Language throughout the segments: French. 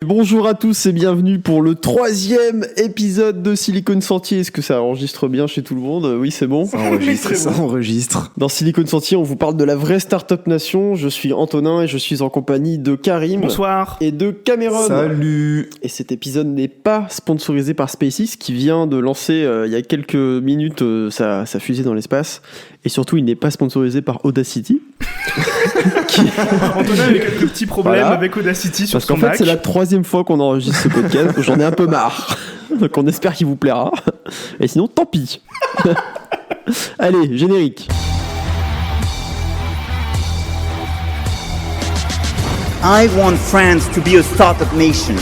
Bonjour à tous et bienvenue pour le 3e épisode de Silicon Sentier. Est-ce que ça enregistre bien chez tout le monde ? Oui, c'est bon. Ça enregistre. Dans Silicon Sentier, on vous parle de la vraie Startup Nation. Je suis Antonin et je suis en compagnie de Karim. Bonsoir. Et de Cameron. Salut. Et cet épisode n'est pas sponsorisé par SpaceX qui vient de lancer il y a quelques minutes sa fusée dans l'espace. Et surtout, il n'est pas sponsorisé par Audacity. Antonin a eu quelques petits problèmes avec Audacity sur son Mac. Parce qu'en fait, c'est la 3e fois qu'on enregistre ce podcast. J'en ai un peu marre. Donc on espère qu'il vous plaira. Et sinon, tant pis. Allez, générique. I want France to be a startup nation.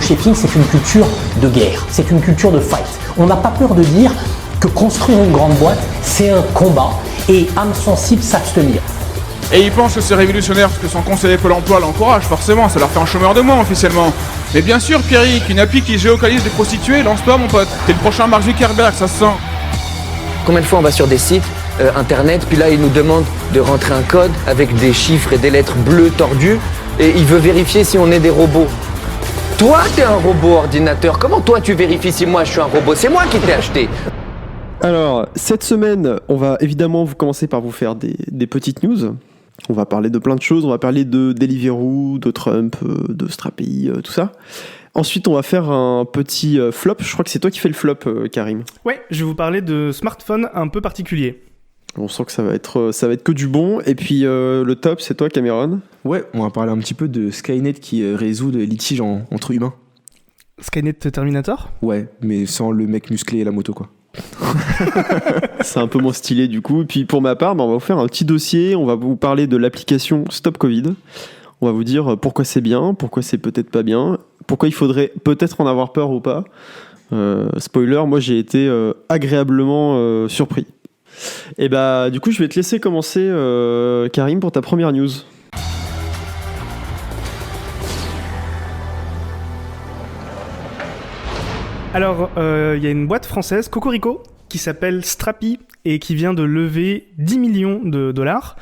Chez Ping, c'est une culture de guerre, c'est une culture de fight. On n'a pas peur de dire que construire une grande boîte, c'est un combat et âmes sensibles savent se tenir. Et il pense que c'est révolutionnaire parce que son conseiller Pôle emploi l'encourage, forcément, ça leur fait un chômeur de moins officiellement. Mais bien sûr, Pierrick, une appli qui géolocalise des prostituées, lance-toi mon pote. T'es le prochain Mark Zuckerberg, ça se sent. Combien de fois on va sur des sites internet, puis là il nous demande de rentrer un code avec des chiffres et des lettres bleues tordues, et il veut vérifier si on est des robots. Toi, t'es un robot ordinateur, comment toi tu vérifies si moi je suis un robot ? C'est moi qui t'ai acheté. Alors, cette semaine, on va évidemment commencer par vous faire des petites news. On va parler de plein de choses, on va parler de Deliveroo, de Trump, de Strapi, tout ça. Ensuite, on va faire un petit flop. Je crois que c'est toi qui fais le flop, Karim. Ouais, je vais vous parler de smartphones un peu particuliers. On sent que ça va être que du bon. Et puis, le top, c'est toi, Cameron. Ouais, on va parler un petit peu de Skynet qui résout les litiges entre humains. Skynet Terminator ? Ouais, mais sans le mec musclé et la moto, quoi. C'est un peu moins stylé du coup. Et puis pour ma part, on va vous faire un petit dossier. On va vous parler de l'application Stop Covid. On va vous dire pourquoi c'est bien, pourquoi c'est peut-être pas bien, pourquoi il faudrait peut-être en avoir peur ou pas. Spoiler, moi j'ai été agréablement surpris. Et bah du coup je vais te laisser commencer Karim pour ta première news. Alors, il y a une boîte française, Cocorico, qui s'appelle Strapi et qui vient de lever 10 millions de dollars.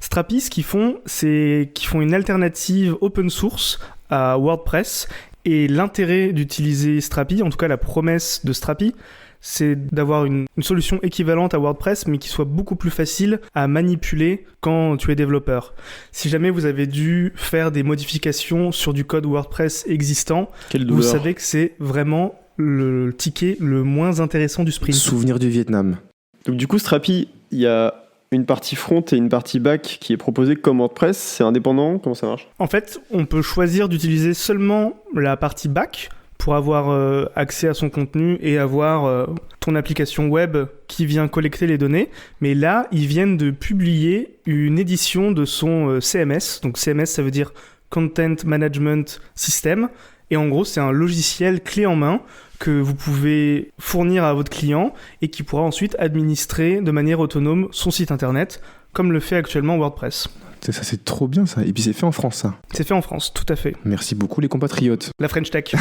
Strapi, ce qu'ils font, c'est qu'ils font une alternative open source à WordPress. Et l'intérêt d'utiliser Strapi, en tout cas la promesse de Strapi, c'est d'avoir une solution équivalente à WordPress, mais qui soit beaucoup plus facile à manipuler quand tu es développeur. Si jamais vous avez dû faire des modifications sur du code WordPress existant, vous savez que c'est vraiment le ticket le moins intéressant du sprint. Souvenir du Vietnam. Donc du coup, Strapi, il y a une partie front et une partie back qui est proposée comme WordPress. C'est indépendant ? Comment ça marche ? En fait, on peut choisir d'utiliser seulement la partie back pour avoir accès à son contenu et avoir ton application web qui vient collecter les données. Mais là, ils viennent de publier une édition de son CMS. Donc CMS, ça veut dire Content Management System. Et en gros, c'est un logiciel clé en main que vous pouvez fournir à votre client et qui pourra ensuite administrer de manière autonome son site internet, comme le fait actuellement WordPress. Ça, c'est trop bien ça. Et puis c'est fait en France, ça. C'est fait en France, tout à fait. Merci beaucoup les compatriotes. La French Tech.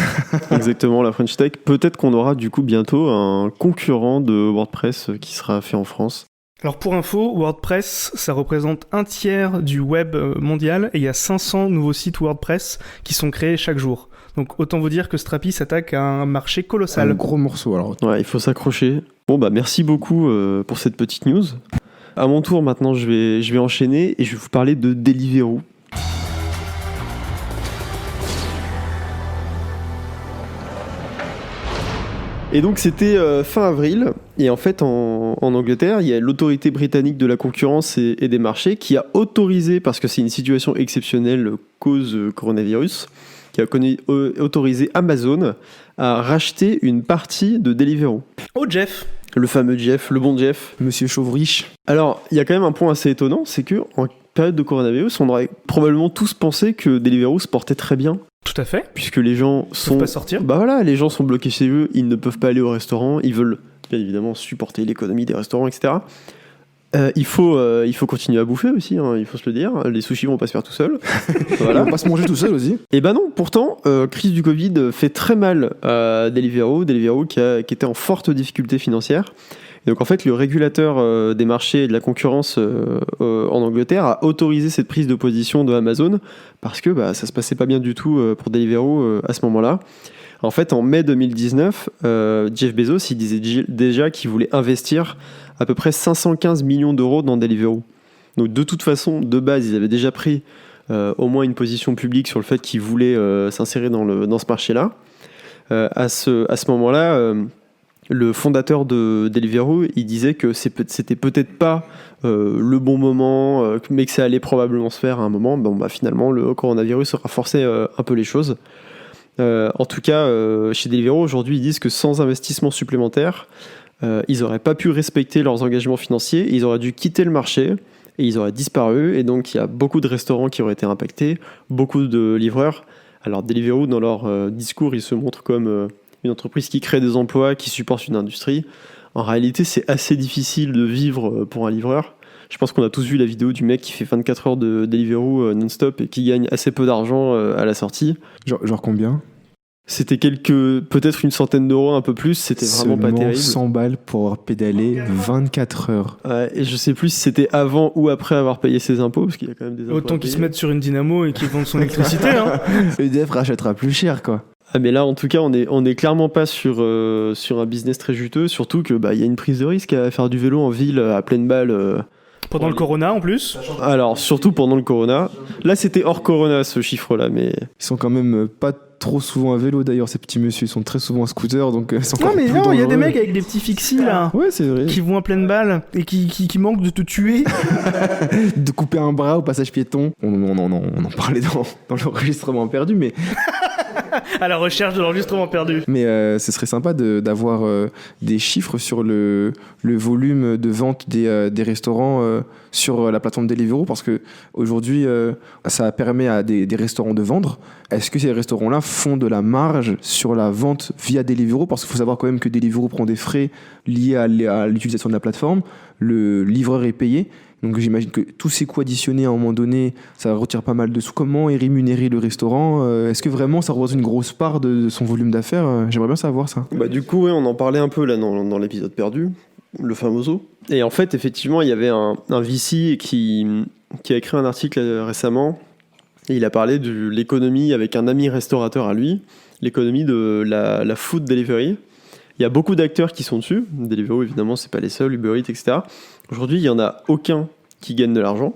Exactement, la French Tech. Peut-être qu'on aura du coup bientôt un concurrent de WordPress qui sera fait en France. Alors pour info, WordPress, ça représente 1/3 du web mondial et il y a 500 nouveaux sites WordPress qui sont créés chaque jour. Donc autant vous dire que Strapi s'attaque à un marché colossal. Un gros morceau alors. Ouais, il faut s'accrocher. Bon bah merci beaucoup pour cette petite news. À mon tour maintenant, je vais enchaîner et je vais vous parler de Deliveroo. Et donc c'était fin avril, et en fait en Angleterre, il y a l'autorité britannique de la concurrence et des marchés qui a autorisé, parce que c'est une situation exceptionnelle cause coronavirus, qui a autorisé Amazon à racheter une partie de Deliveroo. Oh Jeff! Le fameux Jeff, le bon Jeff. Monsieur Chauve-Riche. Alors, il y a quand même un point assez étonnant, c'est que en période de coronavirus, on aurait probablement tous pensé que Deliveroo se portait très bien. Tout à fait. Puisque les gens Ils peuvent pas sortir. Bah voilà, les gens sont bloqués chez eux, ils ne peuvent pas aller au restaurant, ils veulent bien évidemment supporter l'économie des restaurants, etc. Il faut continuer à bouffer aussi, hein, il faut se le dire. Les sushis vont pas se faire tout seuls. Voilà. On va pas se manger tout seul aussi. Et ben non, pourtant, crise du Covid fait très mal à Deliveroo qui était en forte difficulté financière. Et donc en fait, le régulateur des marchés et de la concurrence en Angleterre a autorisé cette prise de position de Amazon parce que ça se passait pas bien du tout pour Deliveroo à ce moment-là. En fait, en mai 2019, Jeff Bezos, il disait déjà qu'il voulait investir à peu près 515 millions d'euros dans Deliveroo. Donc de toute façon, de base, ils avaient déjà pris au moins une position publique sur le fait qu'ils voulaient s'insérer dans ce marché-là. À ce moment-là, le fondateur de Deliveroo, il disait que c'était peut-être pas le bon moment, mais que ça allait probablement se faire à un moment. Finalement, le coronavirus aura forcé un peu les choses. En tout cas, chez Deliveroo, aujourd'hui, ils disent que sans investissement supplémentaire, ils n'auraient pas pu respecter leurs engagements financiers, ils auraient dû quitter le marché et ils auraient disparu. Et donc, il y a beaucoup de restaurants qui auraient été impactés, beaucoup de livreurs. Alors, Deliveroo, dans leur discours, ils se montrent comme une entreprise qui crée des emplois, qui supporte une industrie. En réalité, c'est assez difficile de vivre pour un livreur. Je pense qu'on a tous vu la vidéo du mec qui fait 24 heures de Deliveroo non-stop et qui gagne assez peu d'argent à la sortie. Genre combien ? C'était peut-être une centaine d'euros, un peu plus. C'était vraiment pas terrible. 100 balles pour pédaler 24 heures. Ouais, et je sais plus si c'était avant ou après avoir payé ses impôts, parce qu'il y a quand même des impôts. Autant qu'ils se mettent sur une dynamo et qu'ils vendent son électricité. Hein. EDF rachètera plus cher, quoi. Ah mais là, en tout cas, on est clairement pas sur un business très juteux, surtout que y a une prise de risque à faire du vélo en ville à pleine balle. Pendant le corona en plus. Alors, surtout pendant le corona. Là, c'était hors corona, ce chiffre-là, mais... Ils sont quand même pas trop souvent à vélo, d'ailleurs, ces petits messieurs. Ils sont très souvent à scooter, donc... Non, mais non, il y a des mecs avec des petits fixies, là. Ouais, c'est vrai. Qui vont à pleine balle et qui manquent de te tuer. De couper un bras au passage piéton. On en parlait dans l'enregistrement perdu, mais... À la recherche de l'enregistrement perdu. Mais ce serait sympa d'avoir des chiffres sur le volume de vente des restaurants sur la plateforme Deliveroo, parce que aujourd'hui ça permet à des restaurants de vendre. Est-ce que ces restaurants-là font de la marge sur la vente via Deliveroo? Parce qu'il faut savoir quand même que Deliveroo prend des frais liés à l'utilisation de la plateforme. Le livreur est payé. Donc j'imagine que tous ces coûts additionnés à un moment donné, ça retire pas mal de sous. Comment est rémunéré le restaurant? Est-ce que vraiment ça représente une grosse part de son volume d'affaires? J'aimerais bien savoir ça. Du coup, ouais, on en parlait un peu là dans l'épisode perdu, le famoso. Et en fait, effectivement, il y avait un VC qui a écrit un article récemment, et il a parlé de l'économie avec un ami restaurateur à lui, l'économie de la food delivery. Il y a beaucoup d'acteurs qui sont dessus. Deliveroo, évidemment, c'est pas les seuls, Uber Eats, etc. Aujourd'hui, il n'y en a aucun qui gagne de l'argent.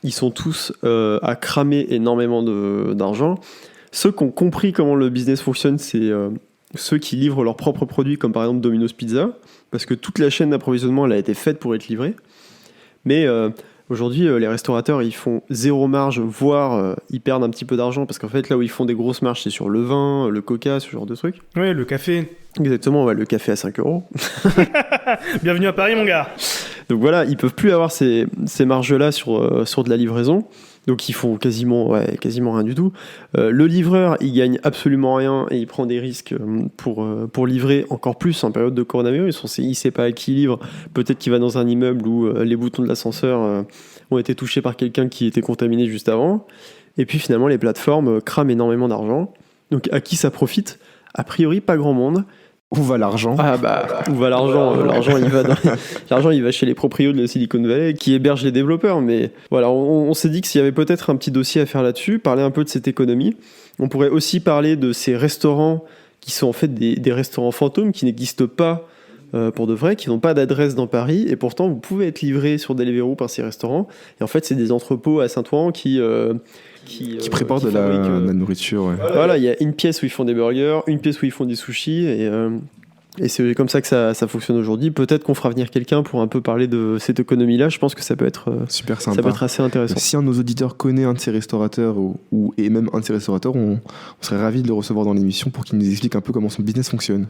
Ils sont tous à cramer énormément d'argent. Ceux qui ont compris comment le business fonctionne, c'est ceux qui livrent leurs propres produits, comme par exemple Domino's Pizza, parce que toute la chaîne d'approvisionnement elle a été faite pour être livrée. Mais aujourd'hui, les restaurateurs, ils font zéro marge, voire ils perdent un petit peu d'argent, parce qu'en fait, là où ils font des grosses marges, c'est sur le vin, le coca, ce genre de trucs. Ouais, le café. Exactement, ouais, le café à 5 €. Bienvenue à Paris, mon gars. Donc voilà, ils peuvent plus avoir ces marges-là sur de la livraison. Donc ils font quasiment rien du tout. Le livreur, il gagne absolument rien et il prend des risques pour livrer encore plus en période de coronavirus. Il ne sait pas à qui il livre. Peut-être qu'il va dans un immeuble où les boutons de l'ascenseur ont été touchés par quelqu'un qui était contaminé juste avant. Et puis finalement, les plateformes crament énormément d'argent. Donc à qui ça profite? A priori, pas grand monde. Où va l'argent? Où va l'argent? L'argent, il va chez les proprios de la Silicon Valley qui hébergent les développeurs. Mais voilà, on s'est dit que s'il y avait peut-être un petit dossier à faire là-dessus, parler un peu de cette économie. On pourrait aussi parler de ces restaurants qui sont en fait des restaurants fantômes qui n'existent pas pour de vrai, qui n'ont pas d'adresse dans Paris. Et pourtant, vous pouvez être livré sur Deliveroo par ces restaurants. Et en fait, c'est des entrepôts à Saint-Ouen qui préparent de la nourriture. Ouais. Voilà, il y a une pièce où ils font des burgers, une pièce où ils font des sushis, et c'est comme ça que ça fonctionne aujourd'hui. Peut-être qu'on fera venir quelqu'un pour un peu parler de cette économie-là. Je pense que ça peut être super sympa. Ça peut être assez intéressant. Si un de nos auditeurs connaît un de ces restaurateurs et même un de ces restaurateurs, on serait ravis de le recevoir dans l'émission pour qu'il nous explique un peu comment son business fonctionne.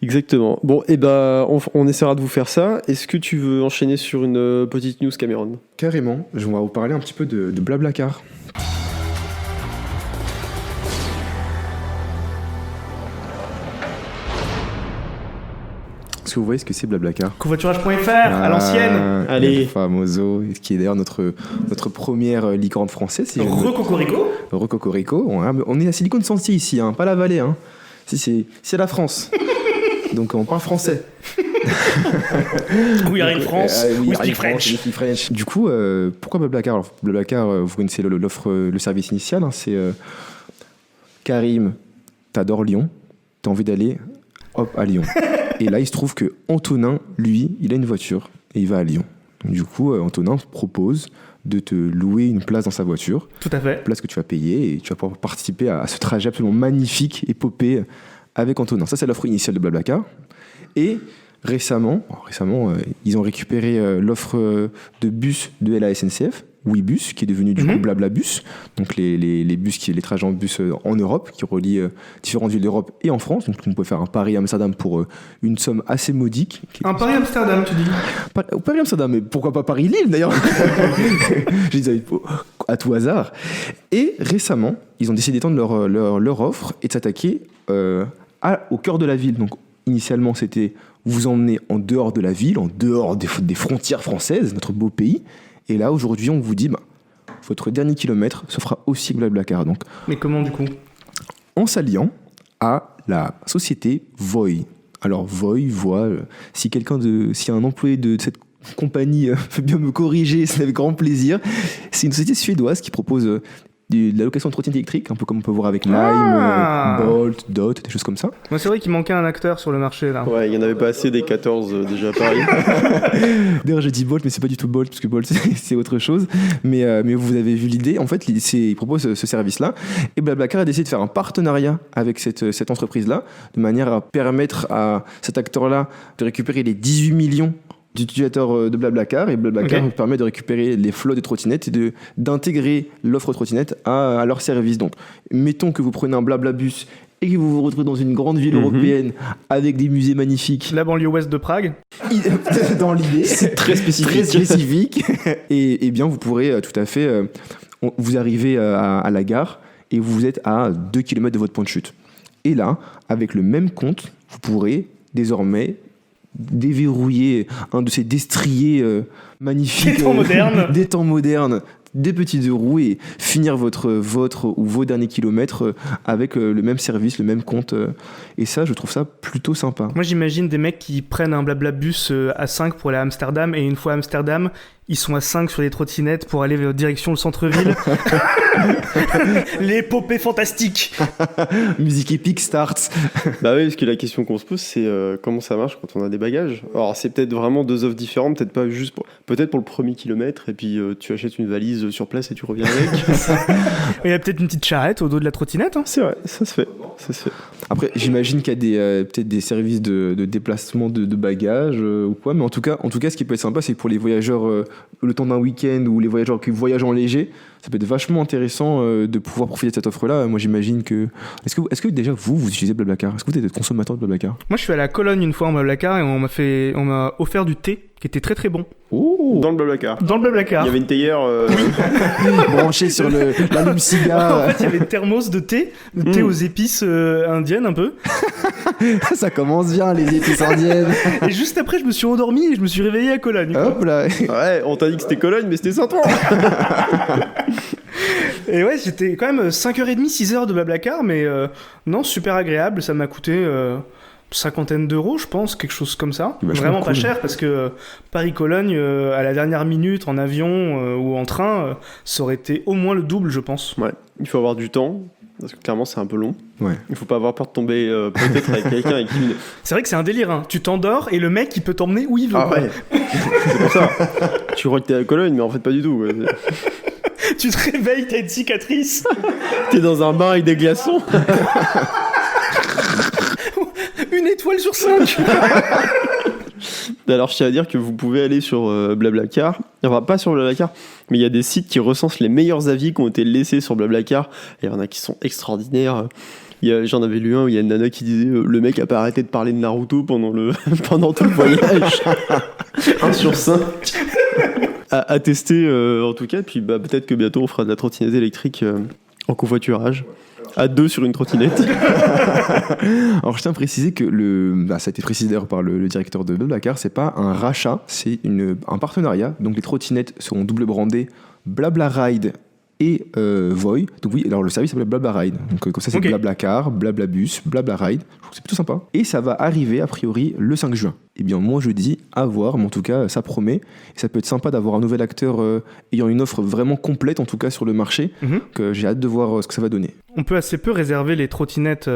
Exactement. Bon, on essaiera de vous faire ça. Est-ce que tu veux enchaîner sur une petite news, Cameron? Carrément. Je vais vous parler un petit peu de Blablacar. Est-ce que vous voyez ce que c'est Blablacar? Covoiturage.fr, à l'ancienne. Allez. Famoso, qui est d'ailleurs notre première licorne française. Recocorico. Recocorico. On est à Silicon Santi ici, pas la vallée. C'est la France. Donc on parle français. We are in France, we speak French. Du coup, pourquoi Blablacar? Alors, Blablacar, vous connaissez le service initial, hein, c'est Karim, t'adores Lyon, t'as envie d'aller, hop, à Lyon. Et là, il se trouve que Antonin, lui, il a une voiture et il va à Lyon. Donc, du coup, Antonin propose de te louer une place dans sa voiture. Tout à fait. Place que tu vas payer et tu vas pouvoir participer à ce trajet absolument magnifique, épopée avec Antonin. Ça, c'est l'offre initiale de Blablacar. Et récemment, ils ont récupéré l'offre de bus de la SNCF, Ouibus, qui est devenu du coup Blablabus. Donc les bus, les trajets en bus en Europe, qui relient différentes villes d'Europe et en France. Donc on peut faire un Paris-Amsterdam pour une somme assez modique. Un Paris-Amsterdam, tu dis? Paris-Amsterdam, mais pourquoi pas Paris-Lille d'ailleurs? Je disais à tout hasard. Et récemment, ils ont décidé d'étendre leur offre et de s'attaquer au cœur de la ville. Donc initialement, c'était vous emmener en dehors de la ville, en dehors des frontières françaises, notre beau pays. Et là, aujourd'hui, on vous dit, votre dernier kilomètre se fera aussi avec Blablacar. Donc, mais comment, du coup? En s'alliant à la société Voi. Alors, Voi, si un employé de cette compagnie veut bien me corriger, c'est avec grand plaisir. C'est une société suédoise qui propose de la location de trottinette électrique, un peu comme on peut voir avec Lime, Bolt, Dot, des choses comme ça. Moi, c'est vrai qu'il manquait un acteur sur le marché là. Ouais, il n'y en avait pas assez des 14 déjà à Paris. D'ailleurs, j'ai dit Bolt, mais c'est pas du tout Bolt, parce que Bolt, c'est autre chose. Mais vous avez vu l'idée. En fait, ils proposent ce service-là. Et Blablacar a décidé de faire un partenariat avec cette entreprise-là, de manière à permettre à cet acteur-là de récupérer les 18 millions d'utilisateurs de Blablacar, et Blablacar permet de récupérer les flots de trottinettes et d'intégrer l'offre trottinette à leur service. Donc, mettons que vous prenez un Blablabus et que vous vous retrouvez dans une grande ville européenne avec des musées magnifiques. La banlieue ouest de Prague. Dans l'idée. C'est très spécifique. Et bien, vous pourrez tout à fait... vous arrivez à la gare et vous êtes à 2 km de votre point de chute. Et là, avec le même compte, vous pourrez désormais déverrouiller un de ces destriers magnifiques des temps modernes, des petites roues, et finir votre ou vos derniers kilomètres avec le même service, le même compte. Et ça, je trouve ça plutôt sympa. Moi, j'imagine des mecs qui prennent un Blablabus à 5 pour aller à Amsterdam, et une fois à Amsterdam, ils sont à 5 sur les trottinettes pour aller direction le centre-ville. L'épopée fantastique. Musique épique start. Bah oui, parce que la question qu'on se pose, c'est comment ça marche quand on a des bagages. Alors c'est peut-être vraiment deux offres différentes, peut-être pas juste peut-être pour le premier kilomètre, et puis tu achètes une valise sur place et tu reviens avec. Il y a peut-être une petite charrette au dos de la trottinette. Hein. C'est vrai, ça se fait. Après, j'imagine qu'il y a peut-être des services de déplacement de bagages ou quoi, mais en tout cas, ce qui peut être sympa, c'est que pour les voyageurs, le temps d'un week-end, ou les voyageurs qui voyagent en léger, ça peut être vachement intéressant de pouvoir profiter de cette offre-là. Moi, j'imagine que... Est-ce que déjà, vous utilisez Blablacar? Est-ce que vous êtes consommateur de Blablacar? Moi, je suis allé à Cologne une fois en Blablacar et on m'a offert du thé qui était très très bon. Oh, dans le Blablacar. Il y avait une théière branchée sur l'allume-cigare. En fait, il y avait une thermos de thé aux épices indiennes un peu. Ça commence bien, les épices indiennes. Et juste après, je me suis endormi et je me suis réveillé à Cologne. Hop là. Ouais, on t'a dit que c'était Cologne, mais c'était Saint-Ouen. Et ouais, j'étais quand même 5h30, 6h de Blablacar, mais non, super agréable. Ça m'a coûté... 50 d'euros, je pense, quelque chose comme ça. Vraiment cool. Pas cher, parce que Paris-Cologne, à la dernière minute, en avion ou en train, ça aurait été au moins le double, je pense. Ouais, il faut avoir du temps, parce que clairement, c'est un peu long. Ouais. Il faut pas avoir peur de tomber peut-être avec quelqu'un avec qui... C'est vrai que c'est un délire, hein. Tu t'endors et le mec, il peut t'emmener où il veut. Ah ouais, c'est pour ça. Tu crois que t'es à Cologne, mais en fait, pas du tout. Ouais. Tu te réveilles, t'as une cicatrice. T'es dans un bain avec des glaçons. 1 étoile sur 5. Alors je tiens à dire que vous pouvez aller sur Blablacar, enfin pas sur Blablacar, mais il y a des sites qui recensent les meilleurs avis qui ont été laissés sur Blablacar. Il y en a qui sont extraordinaires. J'en avais lu un où il y a une nana qui disait le mec a pas arrêté de parler de Naruto pendant tout le voyage. 1 sur 5. À tester en tout cas, puis peut-être que bientôt on fera de la trottinette électrique en covoiturage. À 2 sur une trottinette. Alors je tiens à préciser que ça a été précisé d'ailleurs par le directeur de Blablacar, c'est pas un rachat, c'est un partenariat. Donc les trottinettes seront double brandées Blabla Ride et Voy. Donc oui, alors le service s'appelle BlaBlaRide. Donc comme ça c'est BlaBlaCar, BlaBlaBus, BlaBlaRide. Je trouve que c'est plutôt sympa. Et ça va arriver a priori le 5 juin. Eh bien moi je dis à voir, mais en tout cas ça promet. Et ça peut être sympa d'avoir un nouvel acteur ayant une offre vraiment complète en tout cas sur le marché. Que j'ai hâte de voir ce que ça va donner. On peut assez peu réserver les trottinettes.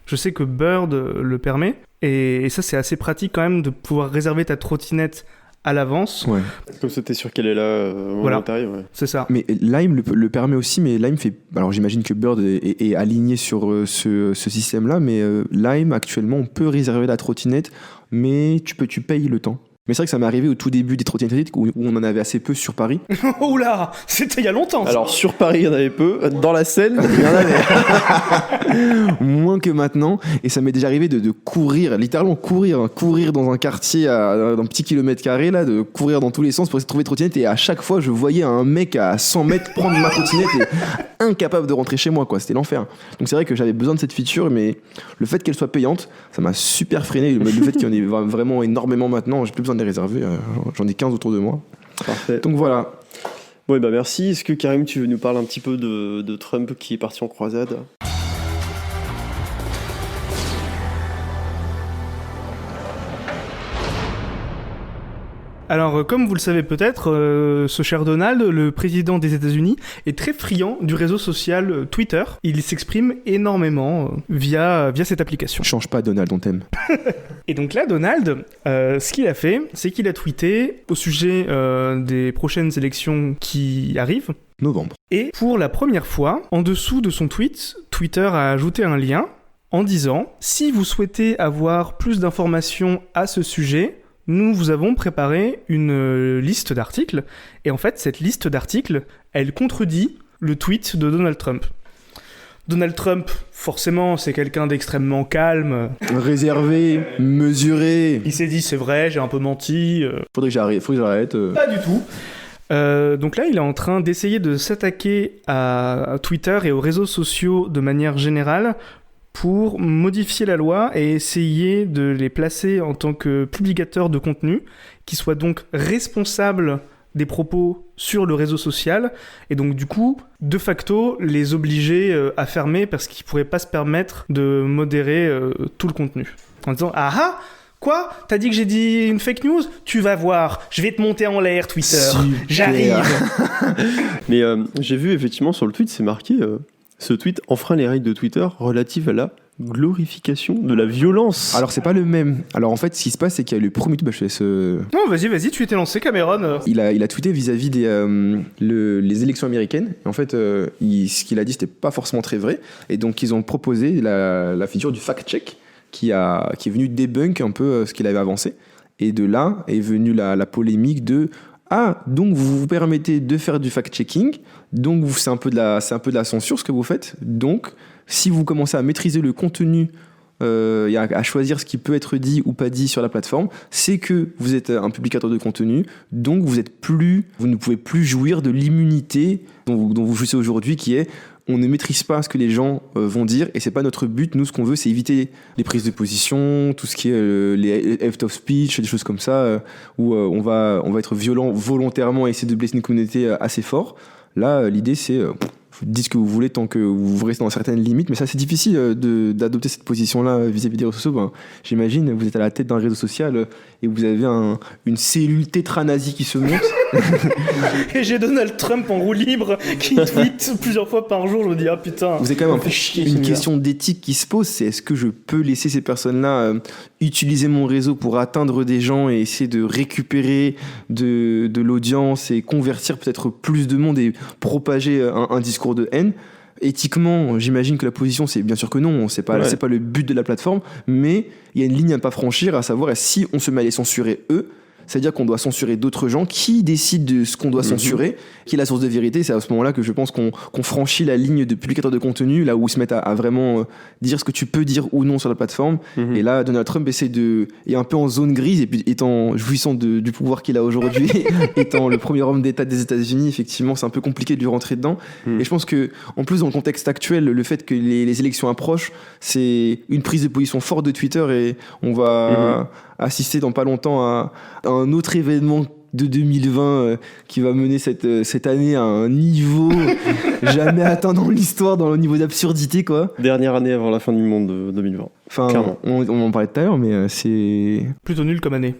Je sais que Bird le permet. Et ça c'est assez pratique quand même de pouvoir réserver ta trottinette à l'avance. Ouais. Comme ça, t'es sûr qu'elle est là au moment où t'arrives. Ouais. C'est ça. Mais Lime le permet aussi, mais Lime fait... Alors j'imagine que Bird est aligné sur ce système-là, mais Lime, actuellement, on peut réserver la trottinette, mais tu payes le temps. Mais c'est vrai que ça m'est arrivé au tout début des trottinettes électriques où on en avait assez peu sur Paris. Oula, c'était il y a longtemps. Alors sur Paris, il y en avait peu. Dans la Seine, il y en avait. Moins que maintenant. Et ça m'est déjà arrivé de courir, littéralement courir dans un quartier d'un petit kilomètre carré, là, de courir dans tous les sens pour essayer de trouver trottinette. Et à chaque fois, je voyais un mec à 100 mètres prendre ma trottinette et incapable de rentrer chez moi, quoi. C'était l'enfer. Donc c'est vrai que j'avais besoin de cette feature, mais le fait qu'elle soit payante, ça m'a super freiné. Le fait qu'il y en ait vraiment énormément maintenant, j'ai plus besoin de les réserver. J'en ai 15 autour de moi. Parfait. Donc voilà. Bon, bah merci. Est-ce que Karim, tu veux nous parler un petit peu de Trump qui est parti en croisade ? Alors, comme vous le savez peut-être, ce cher Donald, le président des États-Unis, est très friand du réseau social Twitter. Il s'exprime énormément via cette application. Change pas, Donald, on t'aime. Et donc là, Donald, ce qu'il a fait, c'est qu'il a tweeté au sujet des prochaines élections qui arrivent. Novembre. Et pour la première fois, en dessous de son tweet, Twitter a ajouté un lien en disant « Si vous souhaitez avoir plus d'informations à ce sujet, nous vous avons préparé une liste d'articles. » Et en fait, cette liste d'articles, elle contredit le tweet de Donald Trump. Donald Trump, forcément, c'est quelqu'un d'extrêmement calme. Réservé, mesuré. Il s'est dit, c'est vrai, j'ai un peu menti. Faudrait que j'arrête. Pas du tout. Donc là, il est en train d'essayer de s'attaquer à Twitter et aux réseaux sociaux de manière générale pour modifier la loi et essayer de les placer en tant que publicateurs de contenu, qui soient donc responsables des propos sur le réseau social, et donc du coup, de facto, les obliger à fermer parce qu'ils ne pourraient pas se permettre de modérer tout le contenu. En disant « Ah ah ! Quoi ? T'as dit que j'ai dit une fake news ? Tu vas voir, je vais te monter en l'air, Twitter. Super. J'arrive !» Mais j'ai vu effectivement sur le tweet, c'est marqué ce tweet enfreint les règles de Twitter relatives à la glorification de la violence. Alors c'est pas le même. Alors en fait, ce qui se passe, c'est qu'il y a eu le premier tweet. Non, vas-y, tu étais lancé, Cameron. Il a tweeté vis-à-vis les élections américaines. Et en fait, ce qu'il a dit, c'était pas forcément très vrai. Et donc ils ont proposé la figure du fact-check qui est venu débunk un peu ce qu'il avait avancé. Et de là est venue la polémique de donc vous vous permettez de faire du fact-checking, donc c'est un peu de la censure ce que vous faites. Donc si vous commencez à maîtriser le contenu, à choisir ce qui peut être dit ou pas dit sur la plateforme, c'est que vous êtes un publicateur de contenu, donc vous ne pouvez plus jouir de l'immunité dont vous jouissez aujourd'hui, qui est on ne maîtrise pas ce que les gens vont dire, et c'est pas notre but. Nous, ce qu'on veut, c'est éviter les prises de position, tout ce qui est les left of speech, des choses comme ça, où on va être violent volontairement et essayer de blesser une communauté assez fort. Là, l'idée, c'est dites ce que vous voulez tant que vous restez dans certaines limites, mais ça, c'est difficile d'adopter cette position-là vis-à-vis des réseaux sociaux. J'imagine, vous êtes à la tête d'un réseau social et vous avez une cellule tétranazie qui se monte. Et j'ai Donald Trump en roue libre qui tweet plusieurs fois par jour. Je me dis, ah putain. Vous avez quand même une question d'éthique qui se pose, c'est est-ce que je peux laisser ces personnes-là utiliser mon réseau pour atteindre des gens et essayer de récupérer de l'audience et convertir peut-être plus de monde et propager un discours de haine? Éthiquement, j'imagine que la position, c'est bien sûr que non, c'est pas le but de la plateforme, mais il y a une ligne à ne pas franchir, à savoir si on se met à les censurer eux, c'est-à-dire qu'on doit censurer d'autres gens qui décident de ce qu'on doit censurer, qui est la source de vérité. C'est à ce moment-là que je pense qu'on franchit la ligne de publicateur de contenu, là où ils se mettent à vraiment dire ce que tu peux dire ou non sur la plateforme. Et là, Donald Trump est un peu en zone grise, et puis jouissant du pouvoir qu'il a aujourd'hui, étant le premier homme d'État des États-Unis, effectivement, c'est un peu compliqué de lui rentrer dedans. Et je pense que, en plus, dans le contexte actuel, le fait que les élections approchent, c'est une prise de position forte de Twitter, et on va assister dans pas longtemps à un autre événement de 2020 qui va mener cette année à un niveau jamais atteint dans l'histoire, dans le niveau d'absurdité, quoi. Dernière année avant la fin du monde de 2020. Enfin, Clairement. on en parlait tout à l'heure, mais c'est Plutôt nul comme année.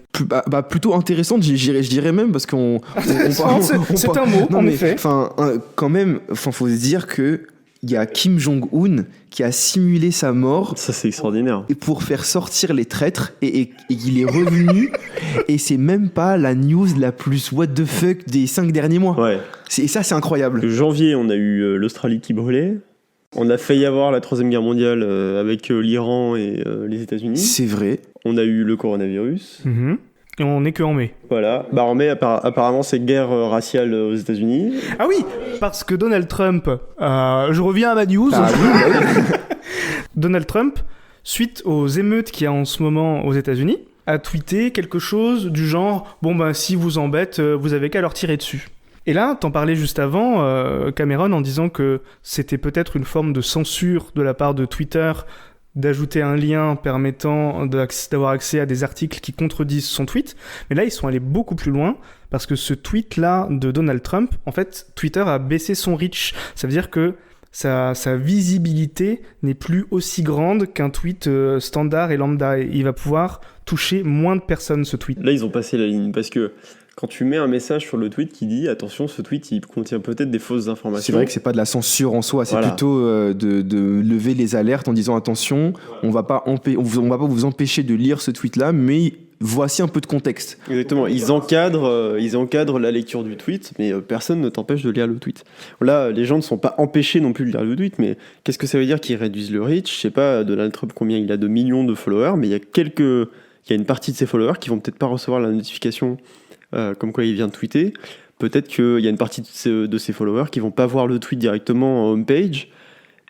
plutôt intéressante, je dirais même, parce qu'on C'est un mot, en effet. Enfin, quand même, faut se dire que il y a Kim Jong-un qui a simulé sa mort Ça, c'est extraordinaire. et pour faire sortir les traîtres et il est revenu et c'est même pas la news la plus what the fuck des 5 derniers mois. Ouais. Et ça, c'est incroyable. Janvier, on a eu l'Australie qui brûlait. On a failli avoir la Troisième Guerre mondiale avec l'Iran et les États-Unis. C'est vrai. On a eu le coronavirus. Mhm. Et on n'est que en mai. Voilà. Bah, en mai, apparemment, c'est guerre raciale aux États-Unis. Ah oui, parce que Donald Trump, je reviens à ma news. Ah oui. Donald Trump, suite aux émeutes qu'il y a en ce moment aux États-Unis, a tweeté quelque chose du genre « Bon ben si vous embêtent, vous avez qu'à leur tirer dessus ». Et là, t'en parlais juste avant, Cameron, en disant que c'était peut-être une forme de censure de la part de Twitter d'ajouter un lien permettant d'avoir accès à des articles qui contredisent son tweet. Mais là, ils sont allés beaucoup plus loin, parce que ce tweet-là de Donald Trump, en fait, Twitter a baissé son reach. Ça veut dire que sa visibilité n'est plus aussi grande qu'un tweet standard et lambda. Et il va pouvoir toucher moins de personnes, ce tweet. Là, ils ont passé la ligne parce que quand tu mets un message sur le tweet qui dit attention, ce tweet il contient peut-être des fausses informations. C'est vrai que c'est pas de la censure en soi, c'est Voilà. plutôt de lever les alertes en disant attention, on va pas vous empêcher de lire ce tweet-là, mais voici un peu de contexte. Exactement, ils encadrent la lecture du tweet, mais personne ne t'empêche de lire le tweet. Là, les gens ne sont pas empêchés non plus de lire le tweet, mais qu'est-ce que ça veut dire qu'ils réduisent le reach ? Je sais pas, Donald Trump, combien il a de millions de followers, mais il y a une partie de ses followers qui vont peut-être pas recevoir la notification comme quoi il vient de tweeter. Peut-être qu'il y a une partie de ses followers qui vont pas voir le tweet directement en homepage.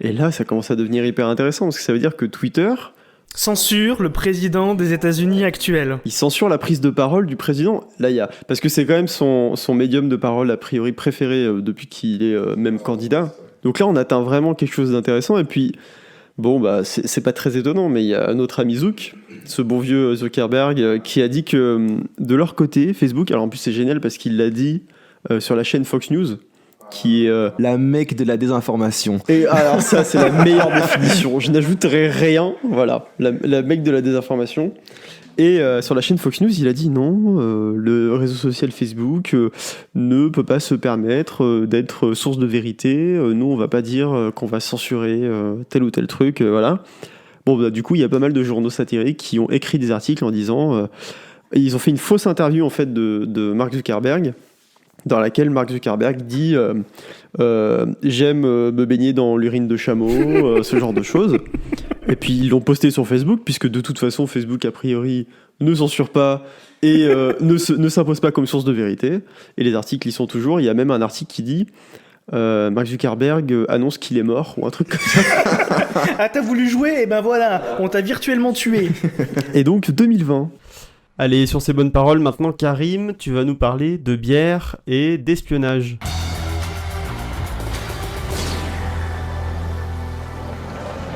Et là, ça commence à devenir hyper intéressant, parce que ça veut dire que Twitter... Censure le président des États-Unis actuel. Il censure la prise de parole du président. Là, parce que c'est quand même son médium de parole a priori préféré depuis qu'il est même candidat. Donc là, on atteint vraiment quelque chose d'intéressant. Et puis, bon, bah, c'est pas très étonnant, mais il y a notre ami Zuck, ce bon vieux Zuckerberg, qui a dit que de leur côté, Facebook, alors en plus c'est génial parce qu'il l'a dit sur la chaîne Fox News, qui est... La mecque de la désinformation. Et alors ça, c'est la meilleure définition. Je n'ajouterai rien. Voilà, la mecque de la désinformation. Et sur la chaîne Fox News, il a dit non, le réseau social Facebook ne peut pas se permettre d'être source de vérité. Nous, on va pas dire qu'on va censurer tel ou tel truc. Voilà. Bon, bah, du coup, il y a pas mal de journaux satiriques qui ont écrit des articles en disant... ils ont fait une fausse interview en fait de Mark Zuckerberg, dans laquelle Mark Zuckerberg dit j'aime me baigner dans l'urine de chameau, ce genre de choses. Et puis ils l'ont posté sur Facebook, puisque de toute façon Facebook a priori ne censure pas et ne s'impose pas comme source de vérité. Et les articles y sont toujours. Il y a même un article qui dit Mark Zuckerberg annonce qu'il est mort, ou un truc comme ça. Ah, t'as voulu jouer ? Et ben voilà, on t'a virtuellement tué. Et donc 2020. Allez, sur ces bonnes paroles, maintenant Karim, tu vas nous parler de bière et d'espionnage.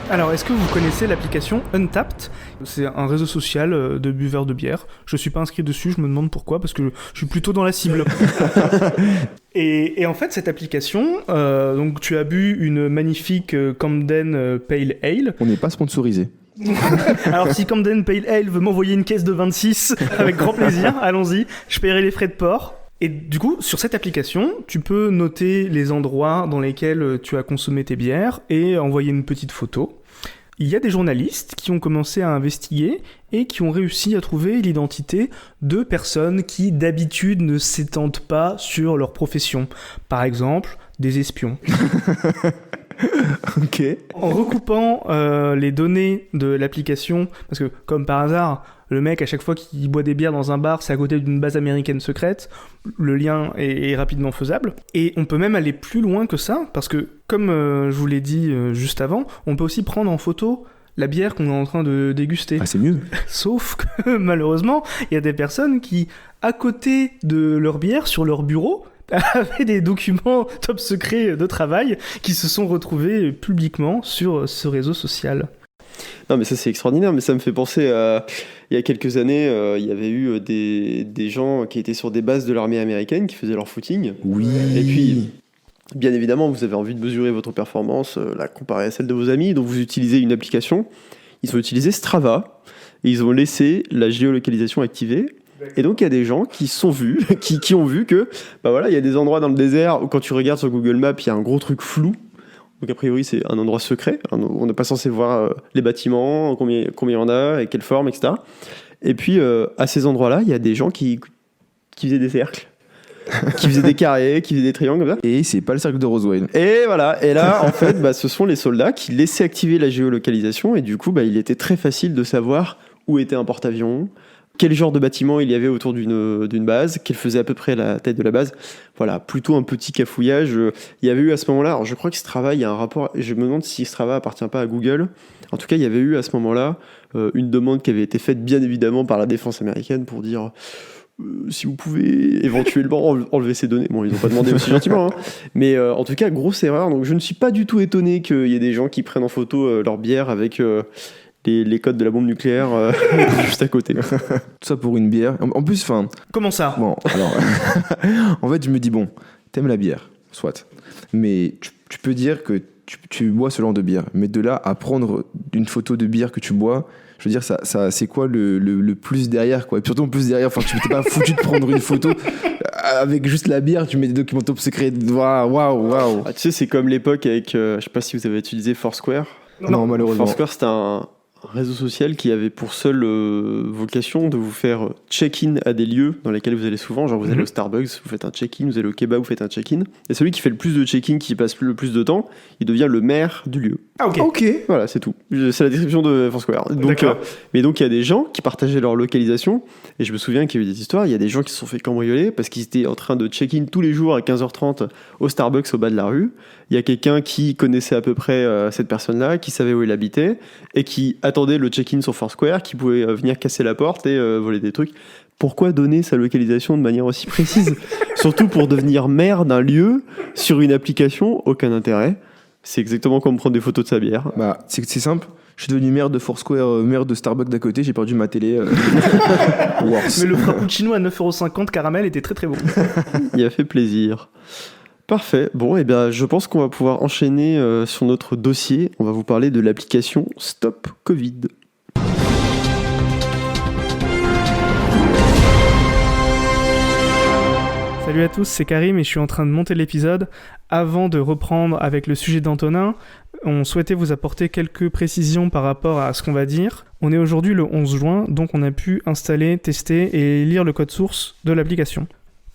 Alors, est-ce que vous connaissez l'application Untapped ? C'est un réseau social de buveurs de bière. Je suis pas inscrit dessus, je me demande pourquoi, parce que je suis plutôt dans la cible. Et en fait, cette application, donc tu as bu une magnifique Camden Pale Ale. On n'est pas sponsorisé. Alors si Camden Pale Ale veut m'envoyer une caisse de 26, avec grand plaisir, allons-y, je paierai les frais de port. Et du coup, sur cette application, tu peux noter les endroits dans lesquels tu as consommé tes bières et envoyer une petite photo. Il y a des journalistes qui ont commencé à investiguer et qui ont réussi à trouver l'identité de personnes qui d'habitude ne s'étendent pas sur leur profession. Par exemple, des espions. Ok. En recoupant les données de l'application, parce que comme par hasard, le mec à chaque fois qu'il boit des bières dans un bar, c'est à côté d'une base américaine secrète, le lien est rapidement faisable. Et on peut même aller plus loin que ça, parce que comme je vous l'ai dit juste avant, on peut aussi prendre en photo la bière qu'on est en train de déguster. Ah, c'est mieux. Sauf que malheureusement, il y a des personnes qui, à côté de leur bière, sur leur bureau, avaient des documents top secrets de travail qui se sont retrouvés publiquement sur ce réseau social. Non, mais ça, c'est extraordinaire. Mais ça me fait penser à. Il y a quelques années, il y avait eu des gens qui étaient sur des bases de l'armée américaine qui faisaient leur footing. Oui. Et puis, bien évidemment, vous avez envie de mesurer votre performance, la comparer à celle de vos amis. Donc, vous utilisez une application. Ils ont utilisé Strava. Et ils ont laissé la géolocalisation activée. Et donc, il y a des gens qui sont vus, qui ont vu que, bah voilà, il y a des endroits dans le désert où quand tu regardes sur Google Maps, il y a un gros truc flou. Donc, a priori, c'est un endroit secret. On n'est pas censé voir les bâtiments, combien il y en a, et quelle forme, etc. Et puis, à ces endroits-là, il y a des gens qui faisaient des cercles, qui faisaient des carrés, qui faisaient des triangles, comme ça. Et c'est pas le cercle de Roswell. Et voilà. Et là, en fait, bah, ce sont les soldats qui laissaient activer la géolocalisation. Et du coup, bah, il était très facile de savoir où était un porte-avions, quel genre de bâtiment il y avait autour d'une base, quelle faisait à peu près la taille de la base. Voilà, plutôt un petit cafouillage. Il y avait eu à ce moment-là, alors je crois que Strava, il y a un rapport, je me demande si Strava appartient pas à Google. En tout cas, il y avait eu à ce moment-là une demande qui avait été faite bien évidemment par la défense américaine pour dire si vous pouvez éventuellement enlever ces données. Bon, ils n'ont pas demandé aussi gentiment, hein. Mais en tout cas, grosse erreur. Donc je ne suis pas du tout étonné qu'il y ait des gens qui prennent en photo leur bière avec... les codes de la bombe nucléaire juste à côté. Tout ça pour une bière. En plus, enfin. Comment ça? Bon, alors. En fait, je me dis, bon, t'aimes la bière, soit. Mais tu peux dire que tu bois ce genre de bière. Mais de là à prendre une photo de bière que tu bois, je veux dire, ça c'est quoi le plus derrière, quoi. Et surtout, en plus derrière, enfin, tu t'es pas foutu de prendre une photo avec juste la bière, tu mets des documents top secrets. Waouh. Ah, tu sais, c'est comme l'époque avec, je sais pas si vous avez utilisé Foursquare. Non, malheureusement. Foursquare, c'était un réseau social qui avait pour seule vocation de vous faire check-in à des lieux dans lesquels vous allez souvent. Genre, vous allez au Starbucks, vous faites un check-in, vous allez au kebab, vous faites un check-in. Et celui qui fait le plus de check-in, qui passe le plus de temps, il devient le maire du lieu. Ah, ok. Voilà, c'est tout. C'est la description de Foursquare. Donc, mais donc, il y a des gens qui partageaient leur localisation. Et je me souviens qu'il y a eu des histoires. Il y a des gens qui se sont fait cambrioler parce qu'ils étaient en train de check-in tous les jours à 15h30 au Starbucks au bas de la rue. Il y a quelqu'un qui connaissait à peu près cette personne-là, qui savait où il habitait et qui attendait le check-in sur Foursquare, qui pouvait venir casser la porte et voler des trucs. Pourquoi donner sa localisation de manière aussi précise? Surtout pour devenir maire d'un lieu sur une application, aucun intérêt. C'est exactement comme prendre des photos de sa bière. Bah, c'est simple. Je suis devenu maire de Foursquare, maire de Starbucks d'à côté, j'ai perdu ma télé. Mais le frappuccino à 9,50€ caramel était très très bon. Il a fait plaisir. Parfait. Bon, et bien, je pense qu'on va pouvoir enchaîner sur notre dossier. On va vous parler de l'application Stop Covid. Salut à tous, c'est Karim et je suis en train de monter l'épisode. Avant de reprendre avec le sujet d'Antonin, on souhaitait vous apporter quelques précisions par rapport à ce qu'on va dire. On est aujourd'hui le 11 juin, donc on a pu installer, tester et lire le code source de l'application.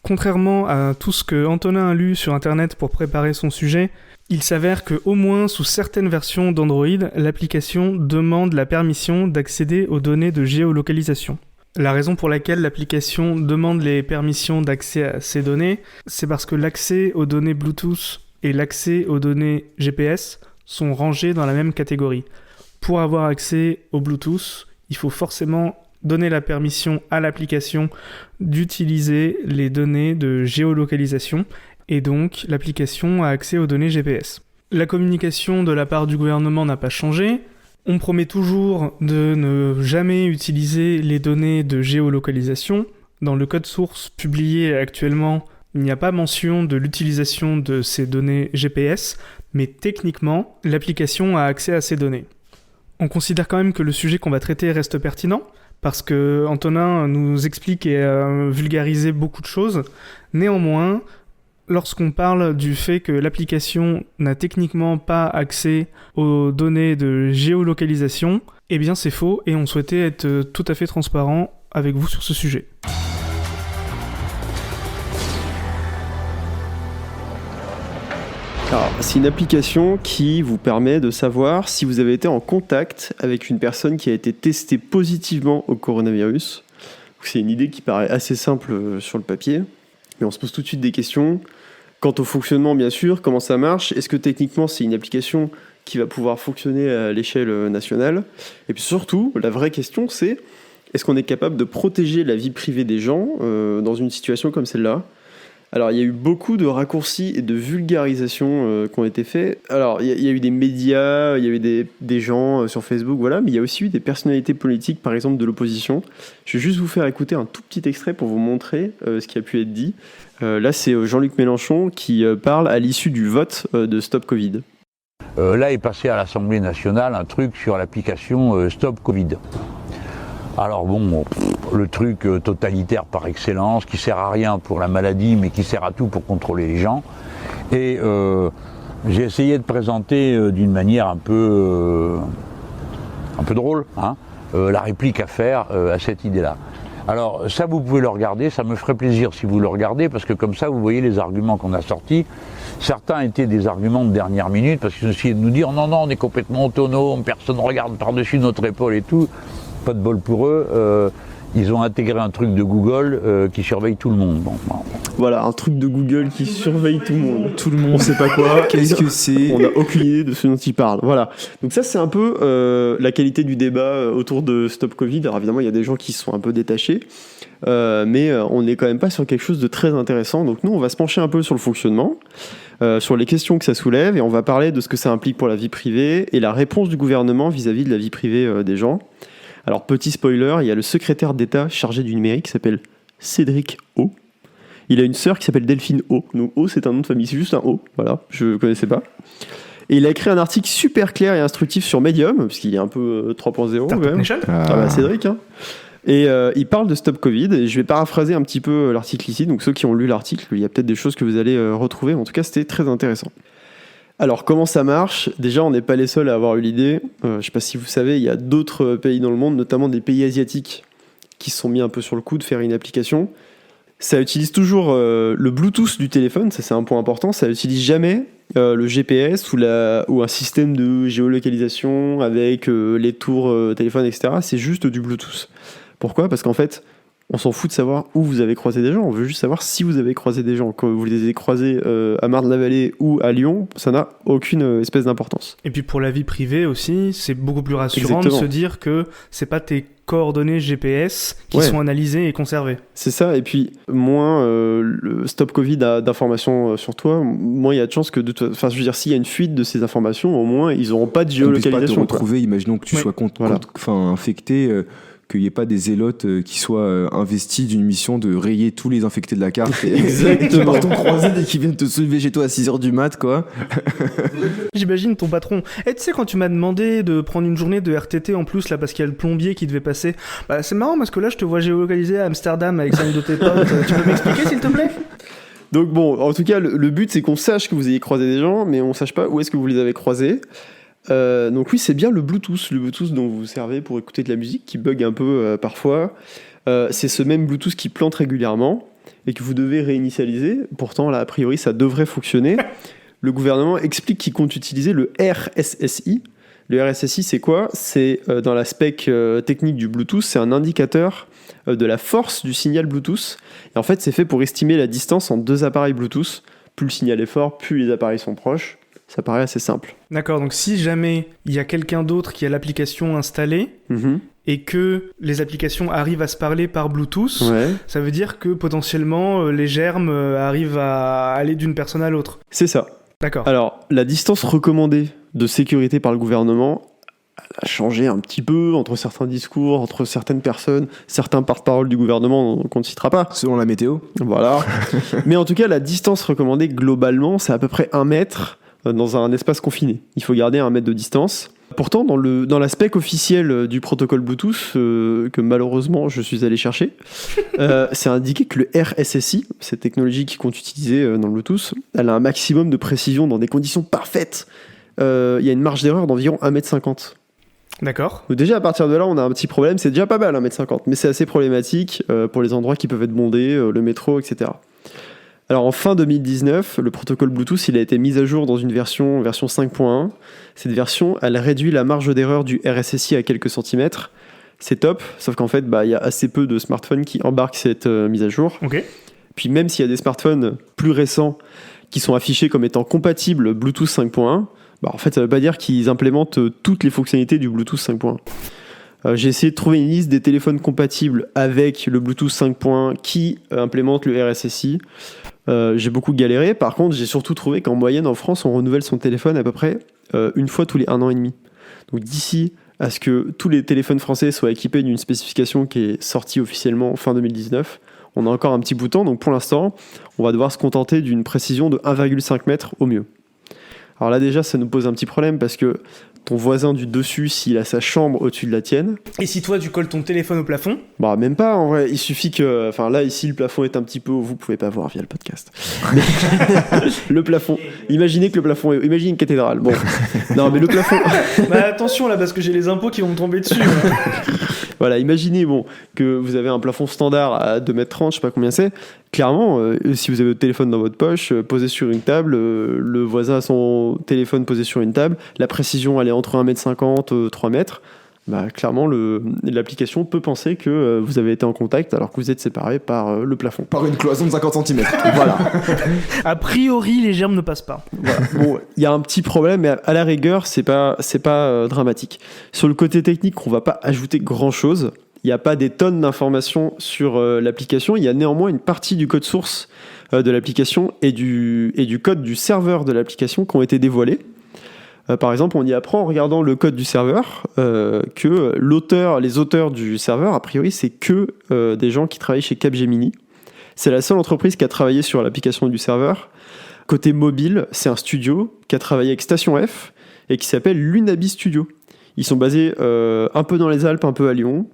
Contrairement à tout ce que Antonin a lu sur internet pour préparer son sujet, il s'avère que au moins sous certaines versions d'Android, l'application demande la permission d'accéder aux données de géolocalisation. La raison pour laquelle l'application demande les permissions d'accès à ces données, c'est parce que l'accès aux données Bluetooth et l'accès aux données GPS sont rangés dans la même catégorie. Pour avoir accès au Bluetooth, il faut forcément donner la permission à l'application d'utiliser les données de géolocalisation et donc l'application a accès aux données GPS. La communication de la part du gouvernement n'a pas changé. On promet toujours de ne jamais utiliser les données de géolocalisation. Dans le code source publié actuellement, il n'y a pas mention de l'utilisation de ces données GPS, mais techniquement, l'application a accès à ces données. On considère quand même que le sujet qu'on va traiter reste pertinent, parce que Antonin nous explique et a vulgarisé beaucoup de choses. Néanmoins, lorsqu'on parle du fait que l'application n'a techniquement pas accès aux données de géolocalisation, eh bien c'est faux et on souhaitait être tout à fait transparent avec vous sur ce sujet. Alors, c'est une application qui vous permet de savoir si vous avez été en contact avec une personne qui a été testée positivement au coronavirus. C'est une idée qui paraît assez simple sur le papier, mais on se pose tout de suite des questions. Quant au fonctionnement, bien sûr, comment ça marche? Est-ce que techniquement, c'est une application qui va pouvoir fonctionner à l'échelle nationale? Et puis surtout, la vraie question, c'est est-ce qu'on est capable de protéger la vie privée des gens dans une situation comme celle-là? Alors, il y a eu beaucoup de raccourcis et de vulgarisation qui ont été faits. Alors, il y a eu des médias, il y a eu des gens sur Facebook, voilà, mais il y a aussi eu des personnalités politiques, par exemple de l'opposition. Je vais juste vous faire écouter un tout petit extrait pour vous montrer ce qui a pu être dit. Là, c'est Jean-Luc Mélenchon qui parle à l'issue du vote de Stop Covid. Là est passé à l'Assemblée nationale un truc sur l'application Stop Covid. Alors bon, le truc totalitaire par excellence, qui sert à rien pour la maladie, mais qui sert à tout pour contrôler les gens. Et j'ai essayé de présenter d'une manière un peu drôle, hein, la réplique à faire à cette idée-là. Alors ça, vous pouvez le regarder, ça me ferait plaisir si vous le regardez, parce que comme ça, vous voyez les arguments qu'on a sortis. Certains étaient des arguments de dernière minute, parce qu'ils essayaient de nous dire non, on est complètement autonome, personne ne regarde par-dessus notre épaule et tout. Pas de bol pour eux, ils ont intégré un truc de Google qui surveille tout le monde. Bon. Voilà, un truc de Google qui surveille tout le monde. Tout le monde. On sait pas quoi. Qu'est-ce que c'est? On n'a aucune idée de ce dont il parle. Voilà. Donc ça, c'est un peu la qualité du débat autour de Stop Covid. Alors évidemment, il y a des gens qui sont un peu détachés, mais on n'est quand même pas sur quelque chose de très intéressant. Donc nous, on va se pencher un peu sur le fonctionnement, sur les questions que ça soulève, et on va parler de ce que ça implique pour la vie privée et la réponse du gouvernement vis-à-vis de la vie privée des gens. Alors, petit spoiler, il y a le secrétaire d'État chargé du numérique qui s'appelle Cédric O. Il a une sœur qui s'appelle Delphine O. Donc O, c'est un nom de famille, c'est juste un O. Voilà, je ne connaissais pas. Et il a écrit un article super clair et instructif sur Medium, parce qu'il est un peu 3.0 quand même. Cédric, hein. Et il parle de Stop Covid, et je vais paraphraser un petit peu l'article ici. Donc ceux qui ont lu l'article, il y a peut-être des choses que vous allez retrouver. En tout cas, c'était très intéressant. Alors, comment ça marche ? Déjà, on n'est pas les seuls à avoir eu l'idée. Je ne sais pas si vous savez, il y a d'autres pays dans le monde, notamment des pays asiatiques, qui se sont mis un peu sur le coup de faire une application. Ça utilise toujours le Bluetooth du téléphone, ça c'est un point important. Ça n'utilise jamais le GPS ou un système de géolocalisation avec les tours téléphone, etc. C'est juste du Bluetooth. Pourquoi ? Parce qu'en fait, on s'en fout de savoir où vous avez croisé des gens, on veut juste savoir si vous avez croisé des gens. Quand vous les avez croisés à Marne-la-Vallée ou à Lyon, ça n'a aucune espèce d'importance. Et puis pour la vie privée aussi, c'est beaucoup plus rassurant de se dire que c'est pas tes coordonnées GPS qui sont analysées et conservées. C'est ça, et puis moins le Stop Covid a d'informations sur toi, moins il y a de chances que je veux dire, s'il y a une fuite de ces informations, au moins ils n'auront pas de géolocalisation. On ne puisse pas te retrouver, imaginons que tu sois infecté. Qu'il n'y ait pas des zélotes qui soient investis d'une mission de rayer tous les infectés de la carte. Exactement. Qui croisés dès qu'ils viennent te soulever chez toi à 6h du mat, quoi. J'imagine ton patron. Et tu sais, quand tu m'as demandé de prendre une journée de RTT en plus, là, parce qu'il y a le plombier qui devait passer, bah, c'est marrant parce que là, je te vois géolocalisé à Amsterdam avec 5 de tes potes. Tu peux m'expliquer, s'il te plaît ? Donc bon, en tout cas, le but, c'est qu'on sache que vous ayez croisé des gens, mais on ne sache pas où est-ce que vous les avez croisés. Donc oui, c'est bien le Bluetooth dont vous vous servez pour écouter de la musique qui bug un peu parfois. C'est ce même Bluetooth qui plante régulièrement et que vous devez réinitialiser. Pourtant, là, a priori, ça devrait fonctionner. Le gouvernement explique qu'il compte utiliser le RSSI. Le RSSI, c'est quoi ? C'est dans la spec technique du Bluetooth, c'est un indicateur de la force du signal Bluetooth. Et en fait, c'est fait pour estimer la distance entre deux appareils Bluetooth. Plus le signal est fort, plus les appareils sont proches. Ça paraît assez simple. D'accord, donc si jamais il y a quelqu'un d'autre qui a l'application installée et que les applications arrivent à se parler par Bluetooth, ça veut dire que potentiellement les germes arrivent à aller d'une personne à l'autre. C'est ça. D'accord. Alors, la distance recommandée de sécurité par le gouvernement a changé un petit peu entre certains discours, entre certaines personnes, certains porte-parole du gouvernement qu'on ne citera pas. Selon la météo. Voilà. Mais en tout cas, la distance recommandée globalement, c'est à peu près 1 mètre dans un espace confiné. Il faut garder 1 mètre de distance. Pourtant, dans la spec officielle du protocole Bluetooth, que malheureusement je suis allé chercher, c'est indiqué que le RSSI, cette technologie qui compte utiliser dans le Bluetooth, elle a un maximum de précision dans des conditions parfaites. Il y a une marge d'erreur d'environ 1,50 m. D'accord. Donc déjà, à partir de là, on a un petit problème. C'est déjà pas mal, 1,50 m, mais c'est assez problématique pour les endroits qui peuvent être bondés, le métro, etc. Alors en fin 2019, le protocole Bluetooth il a été mis à jour dans une version 5.1. Cette version, elle réduit la marge d'erreur du RSSI à quelques centimètres. C'est top, sauf qu'en fait, y a assez peu de smartphones qui embarquent cette mise à jour. Okay. Puis même s'il y a des smartphones plus récents qui sont affichés comme étant compatibles Bluetooth 5.1, en fait, ça ne veut pas dire qu'ils implémentent toutes les fonctionnalités du Bluetooth 5.1. J'ai essayé de trouver une liste des téléphones compatibles avec le Bluetooth 5.1 qui implémentent le RSSI. J'ai beaucoup galéré. Par contre, j'ai surtout trouvé qu'en moyenne, en France, on renouvelle son téléphone à peu près une fois tous les 1 an et demi. Donc d'ici à ce que tous les téléphones français soient équipés d'une spécification qui est sortie officiellement fin 2019, on a encore un petit bout de temps. Donc pour l'instant, on va devoir se contenter d'une précision de 1,5 mètre au mieux. Alors là déjà, ça nous pose un petit problème parce que ton voisin du dessus, s'il a sa chambre au-dessus de la tienne... Et si toi, tu colles ton téléphone au plafond? Bah, même pas, en vrai. Il suffit que... Enfin, là, ici, le plafond est un petit peu... Vous pouvez pas voir via le podcast. Mais le plafond... Imaginez que le plafond est... Imaginez une cathédrale. Bon. Non, mais le plafond... Bah, attention, là, parce que j'ai les impôts qui vont me tomber dessus. Voilà, imaginez que vous avez un plafond standard à 2,30 m, je sais pas combien c'est. Clairement, si vous avez votre téléphone dans votre poche, posé sur une table, le voisin a son téléphone posé sur une table, la précision elle est entre 1,50 m, 3 mètres, bah, clairement l'application peut penser que vous avez été en contact alors que vous êtes séparés par le plafond. Par une cloison de 50 cm. Voilà. A priori, les germes ne passent pas. Voilà. Bon, il y a un petit problème, mais à la rigueur, c'est pas dramatique. Sur le côté technique, on va pas ajouter grand-chose. Il n'y a pas des tonnes d'informations sur l'application. Il y a néanmoins une partie du code source de l'application et du code du serveur de l'application qui ont été dévoilés. Par exemple, on y apprend en regardant le code du serveur que les auteurs du serveur, a priori, c'est que des gens qui travaillent chez Capgemini. C'est la seule entreprise qui a travaillé sur l'application du serveur. Côté mobile, c'est un studio qui a travaillé avec Station F et qui s'appelle Lunabi Studio. Ils sont basés un peu dans les Alpes, un peu à Lyon.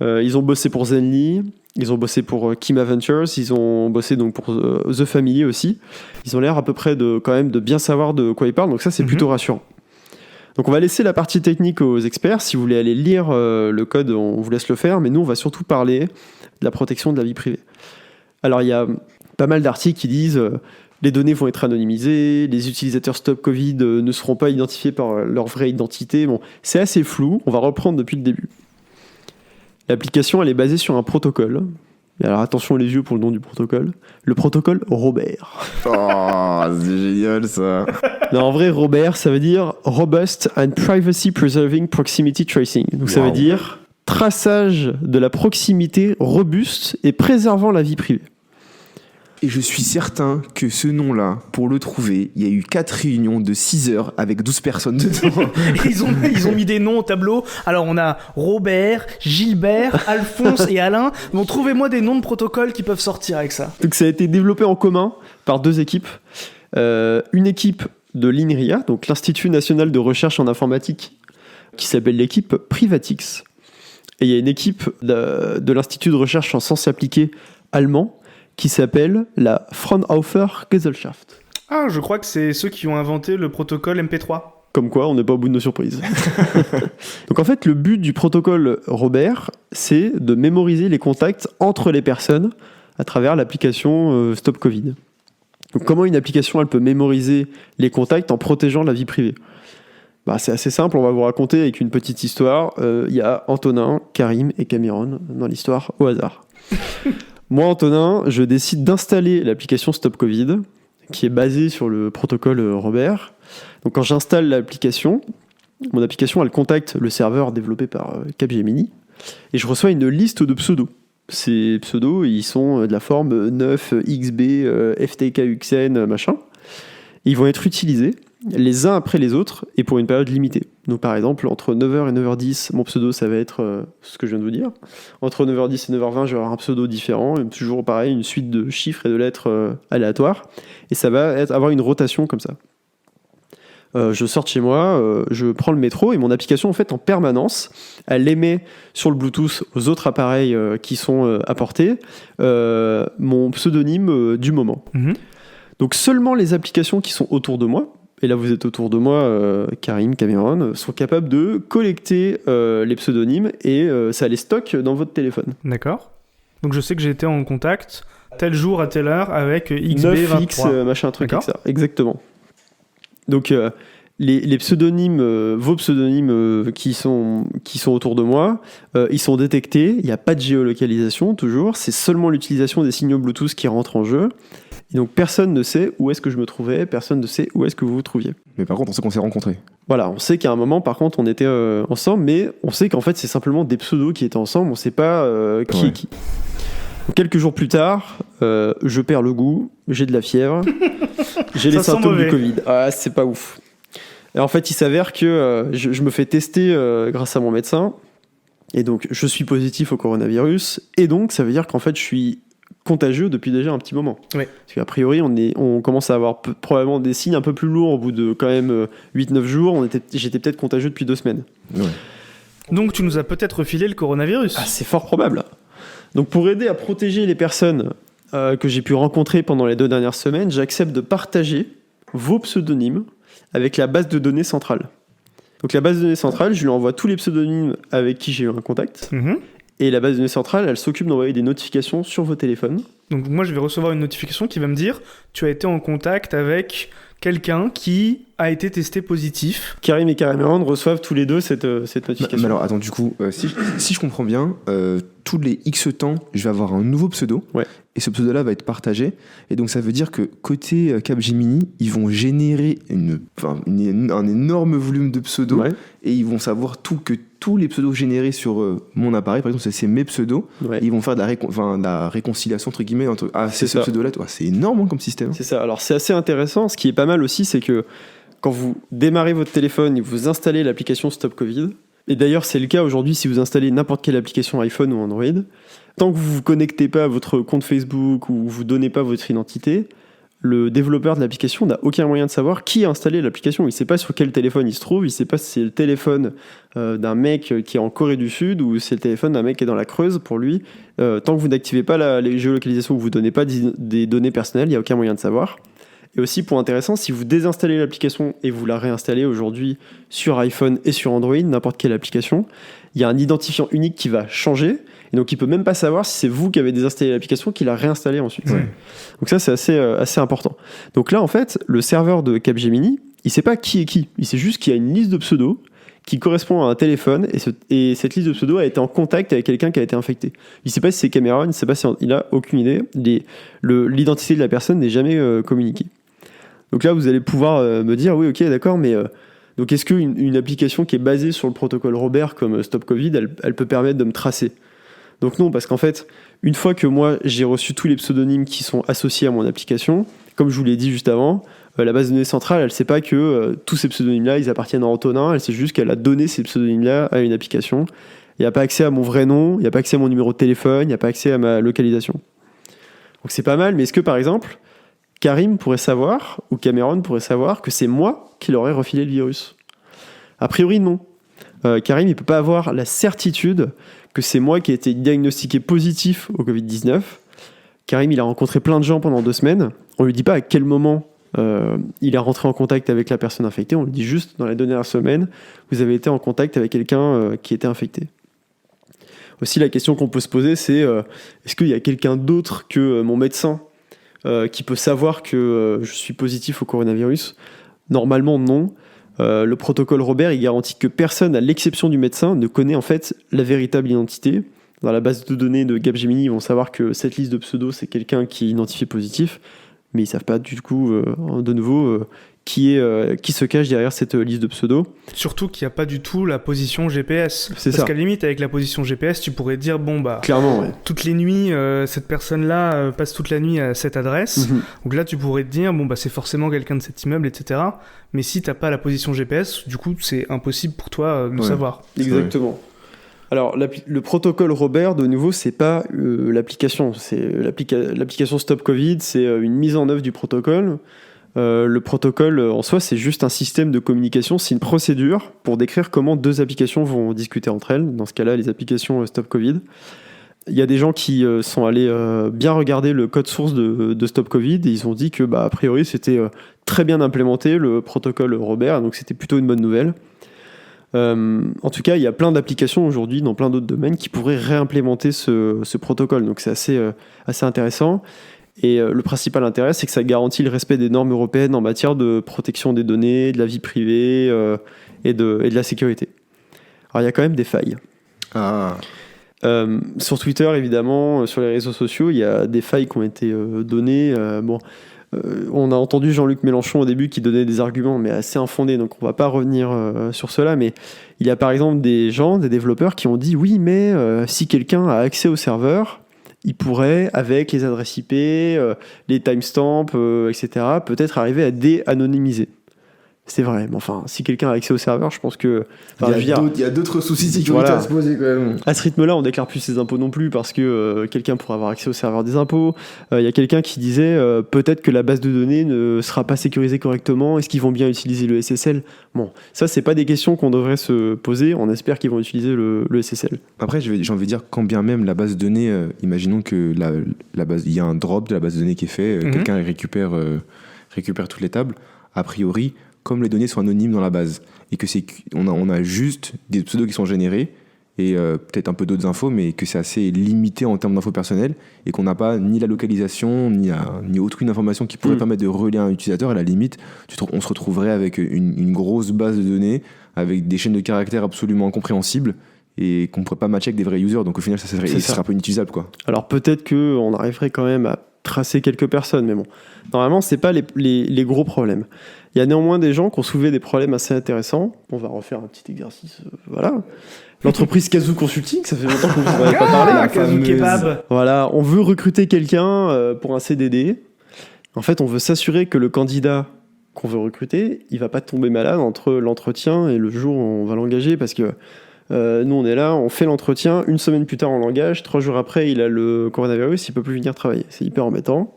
Ils ont bossé pour Zenly, ils ont bossé pour Kima Ventures, ils ont bossé donc pour The Family aussi. Ils ont l'air à peu près quand même de bien savoir de quoi ils parlent, donc ça c'est plutôt rassurant. Donc on va laisser la partie technique aux experts. Si vous voulez aller lire le code, on vous laisse le faire, mais nous on va surtout parler de la protection de la vie privée. Alors il y a pas mal d'articles qui disent les données vont être anonymisées, les utilisateurs Stop Covid ne seront pas identifiés par leur vraie identité. Bon, c'est assez flou, on va reprendre depuis le début. L'application, elle est basée sur un protocole. Alors attention les yeux pour le nom du protocole. Le protocole Robert. Oh, c'est génial ça. Non, en vrai, Robert, ça veut dire Robust and Privacy Preserving Proximity Tracing. Donc ça veut dire traçage de la proximité robuste et préservant la vie privée. Et je suis certain que ce nom-là, pour le trouver, il y a eu 4 réunions de 6 heures avec 12 personnes dedans. Ils ont mis des noms au tableau. Alors on a Robert, Gilbert, Alphonse et Alain. Bon, trouvez-moi des noms de protocoles qui peuvent sortir avec ça. Donc ça a été développé en commun par 2 équipes. Une équipe de l'INRIA, donc l'Institut National de Recherche en Informatique, qui s'appelle l'équipe Privatix. Et il y a une équipe de l'Institut de Recherche en Sciences Appliquées allemand, qui s'appelle la Fraunhofer Gesellschaft. Ah, je crois que c'est ceux qui ont inventé le protocole MP3. Comme quoi, on n'est pas au bout de nos surprises. Donc en fait, le but du protocole Robert, c'est de mémoriser les contacts entre les personnes à travers l'application Stop Covid. Donc comment une application, elle peut mémoriser les contacts en protégeant la vie privée ? Bah, c'est assez simple, on va vous raconter avec une petite histoire. Il y a Antonin, Karim et Cameron dans l'histoire au hasard. Moi, Antonin, je décide d'installer l'application Stop Covid, qui est basée sur le protocole Robert. Donc, quand j'installe l'application, mon application, elle contacte le serveur développé par Capgemini, et je reçois une liste de pseudos. Ces pseudos, ils sont de la forme 9, XB, FTKXN, machin. Et ils vont être utilisés les uns après les autres et pour une période limitée. Donc par exemple, entre 9h et 9h10, mon pseudo, ça va être ce que je viens de vous dire. Entre 9h10 et 9h20, je vais avoir un pseudo différent, et toujours pareil, une suite de chiffres et de lettres aléatoires. Et ça va avoir une rotation comme ça. Je sors de chez moi, je prends le métro, et mon application, en fait, en permanence, elle émet sur le Bluetooth aux autres appareils qui sont apportés mon pseudonyme du moment. Mmh. Donc seulement les applications qui sont autour de moi, et là vous êtes autour de moi, Karim, Cameron, sont capables de collecter les pseudonymes et ça les stocke dans votre téléphone. D'accord. Donc je sais que j'ai été en contact tel jour à telle heure avec XB23. 9X, machin, truc avec ça. Exactement. Donc les pseudonymes, vos pseudonymes qui sont autour de moi, ils sont détectés. Il n'y a pas de géolocalisation toujours. C'est seulement l'utilisation des signaux Bluetooth qui rentre en jeu. Et donc personne ne sait où est-ce que je me trouvais, personne ne sait où est-ce que vous vous trouviez. Mais par contre, on sait qu'on s'est rencontrés. Voilà, on sait qu'à un moment, par contre, on était ensemble, mais on sait qu'en fait, c'est simplement des pseudos qui étaient ensemble, on ne sait pas qui est qui. Quelques jours plus tard, je perds le goût, j'ai de la fièvre, j'ai les Ça sent symptômes du mauvais. Covid. Ah, c'est pas ouf. Et en fait, il s'avère que je me fais tester grâce à mon médecin. Et donc, je suis positif au coronavirus. Et donc, ça veut dire qu'en fait, je suis contagieux depuis déjà un petit moment. Ouais. Parce qu'a priori, on commence à avoir probablement des signes un peu plus lourds au bout de quand même 8-9 jours. J'étais peut-être contagieux depuis 2 semaines. Ouais. Donc tu nous as peut-être refilé le coronavirus. Ah, c'est fort probable. Donc, pour aider à protéger les personnes que j'ai pu rencontrer pendant les 2 dernières semaines, j'accepte de partager vos pseudonymes avec la base de données centrale. Donc la base de données centrale, je lui envoie tous les pseudonymes avec qui j'ai eu un contact. Mhm. Et la base de données centrale, elle s'occupe d'envoyer des notifications sur vos téléphones. Donc moi je vais recevoir une notification qui va me dire tu as été en contact avec quelqu'un qui a été testé positif. Karim et Cameron reçoivent tous les deux cette notification. Mais alors, attends, du coup, si je comprends bien, tous les X temps, je vais avoir un nouveau pseudo. Ouais. Et ce pseudo-là va être partagé. Et donc, ça veut dire que côté Capgemini, ils vont générer un énorme volume de pseudos. Ouais. Et ils vont savoir que tous les pseudos générés sur mon appareil, par exemple, c'est mes pseudos. Ouais. Et ils vont faire de la réconciliation, entre guillemets, entre c'est ce ça. pseudo-là. Ouais, c'est énorme hein, comme système. C'est ça. Alors c'est assez intéressant. Ce qui est pas mal aussi, c'est que quand vous démarrez votre téléphone et vous installez l'application Stop Covid, et d'ailleurs c'est le cas aujourd'hui si vous installez n'importe quelle application iPhone ou Android, tant que vous vous connectez pas à votre compte Facebook ou vous donnez pas votre identité, le développeur de l'application n'a aucun moyen de savoir qui a installé l'application. Il ne sait pas sur quel téléphone il se trouve, il ne sait pas si c'est le téléphone d'un mec qui est en Corée du Sud ou c'est le téléphone d'un mec qui est dans la Creuse. Pour lui, tant que vous n'activez pas les géolocalisations ou vous ne donnez pas des données personnelles, il n'y a aucun moyen de savoir. Et aussi, point intéressant, si vous désinstallez l'application et vous la réinstallez aujourd'hui sur iPhone et sur Android, n'importe quelle application, il y a un identifiant unique qui va changer. Et donc, il ne peut même pas savoir si c'est vous qui avez désinstallé l'application qui l'a réinstallée ensuite. Ouais. Donc ça, c'est assez important. Donc là, en fait, le serveur de Capgemini, il ne sait pas qui est qui. Il sait juste qu'il y a une liste de pseudos qui correspond à un téléphone et cette liste de pseudos a été en contact avec quelqu'un qui a été infecté. Il ne sait pas si c'est Cameron, il ne sait pas il n'a aucune idée. L'identité de la personne n'est jamais communiquée. Donc là, vous allez pouvoir me dire, oui, ok, d'accord, mais donc est-ce qu'une application qui est basée sur le protocole Robert comme Stop Covid, elle peut permettre de me tracer ? Donc non, parce qu'en fait, une fois que moi, j'ai reçu tous les pseudonymes qui sont associés à mon application, comme je vous l'ai dit juste avant, la base de données centrale, elle ne sait pas que tous ces pseudonymes-là, ils appartiennent à Antonin, elle sait juste qu'elle a donné ces pseudonymes-là à une application. Il n'y a pas accès à mon vrai nom, il n'y a pas accès à mon numéro de téléphone, il n'y a pas accès à ma localisation. Donc c'est pas mal, mais est-ce que par exemple, Karim pourrait savoir, ou Cameron pourrait savoir que c'est moi qui leur ai refilé le virus ? A priori, non. Karim, il ne peut pas avoir la certitude que c'est moi qui ai été diagnostiqué positif au Covid-19. Karim, il a rencontré plein de gens pendant 2 semaines. On ne lui dit pas à quel moment il est rentré en contact avec la personne infectée. On lui dit juste, dans les 2 dernières semaines, vous avez été en contact avec quelqu'un qui était infecté. Aussi, la question qu'on peut se poser, c'est est-ce qu'il y a quelqu'un d'autre que mon médecin qui peut savoir que je suis positif au coronavirus ? Normalement, non. Le protocole Robert, il garantit que personne, à l'exception du médecin, ne connaît en fait la véritable identité. Dans la base de données de Capgemini, ils vont savoir que cette liste de pseudos, c'est quelqu'un qui est identifié positif, mais ils ne savent pas du coup, de nouveau, qui se cache derrière cette liste de pseudos. Surtout qu'il n'y a pas du tout la position GPS. C'est Parce ça. qu'à la limite, avec la position GPS, tu pourrais dire, bon bah, Clairement, ouais. toutes les nuits, cette personne-là passe toute la nuit à cette adresse. Mhm. Donc là, tu pourrais te dire, bon bah, c'est forcément quelqu'un de cet immeuble, etc. Mais si t'as pas la position GPS, du coup, c'est impossible pour toi de Ouais. savoir. Exactement. Alors, le protocole Robert, de nouveau, c'est pas l'application. C'est l'application Stop Covid, c'est une mise en œuvre du protocole. Le protocole, en soi, c'est juste un système de communication, c'est une procédure pour décrire comment 2 applications vont discuter entre elles. Dans ce cas-là, les applications Stop Covid. Il y a des gens qui sont allés bien regarder le code source de Stop Covid et ils ont dit que, a priori, c'était très bien implémenté, le protocole Robert, donc c'était plutôt une bonne nouvelle. En tout cas, il y a plein d'applications aujourd'hui dans plein d'autres domaines qui pourraient réimplémenter ce protocole, donc c'est assez intéressant. Et le principal intérêt, c'est que ça garantit le respect des normes européennes en matière de protection des données, de la vie privée et de la sécurité. Alors, il y a quand même des failles. Ah. Sur Twitter, évidemment, sur les réseaux sociaux, il y a des failles qui ont été données. On a entendu Jean-Luc Mélenchon au début qui donnait des arguments, mais assez infondés, donc on ne va pas revenir sur cela. Mais il y a par exemple des développeurs qui ont dit oui, mais si quelqu'un a accès au serveur il pourrait, avec les adresses IP, les timestamps, etc., peut-être arriver à déanonymiser. C'est vrai, mais enfin, si quelqu'un a accès au serveur, je pense que... Il y a d'autres soucis de sécurité à se poser quand même. À ce rythme-là, on déclare plus ses impôts non plus parce que quelqu'un pourrait avoir accès au serveur des impôts. Il y a quelqu'un qui disait peut-être que la base de données ne sera pas sécurisée correctement. Est-ce qu'ils vont bien utiliser le SSL ? Bon, ça, c'est pas des questions qu'on devrait se poser. On espère qu'ils vont utiliser le SSL. Après, j'ai envie de dire, quand bien même la base de données, imaginons que la base, il y a un drop de la base de données qui est fait, quelqu'un récupère toutes les tables, a priori, comme les données sont anonymes dans la base et que on a juste des pseudos qui sont générés et peut-être un peu d'autres infos, mais que c'est assez limité en termes d'infos personnelles et qu'on n'a pas ni la localisation ni aucune information qui pourrait permettre de relier un utilisateur. À la limite, on se retrouverait avec une grosse base de données avec des chaînes de caractères absolument incompréhensibles et qu'on ne pourrait pas matcher avec des vrais users. Donc au final, ça sera un peu inutilisable, quoi. Alors peut-être qu'on arriverait quand même à tracer quelques personnes, mais bon, normalement, c'est pas les gros problèmes. Il y a néanmoins des gens qui ont soulevé des problèmes assez intéressants. On va refaire un petit exercice. Voilà. L'entreprise Kazoo Consulting, ça fait longtemps qu'on vous en avait pas parlé. Kazoo Kebab. Voilà, on veut recruter quelqu'un pour un CDD. En fait, on veut s'assurer que le candidat qu'on veut recruter, il va pas tomber malade entre l'entretien et le jour où on va l'engager, parce que nous, on est là, on fait l'entretien, une semaine plus tard, on l'engage, 3 jours après, il a le coronavirus, il peut plus venir travailler. C'est hyper embêtant.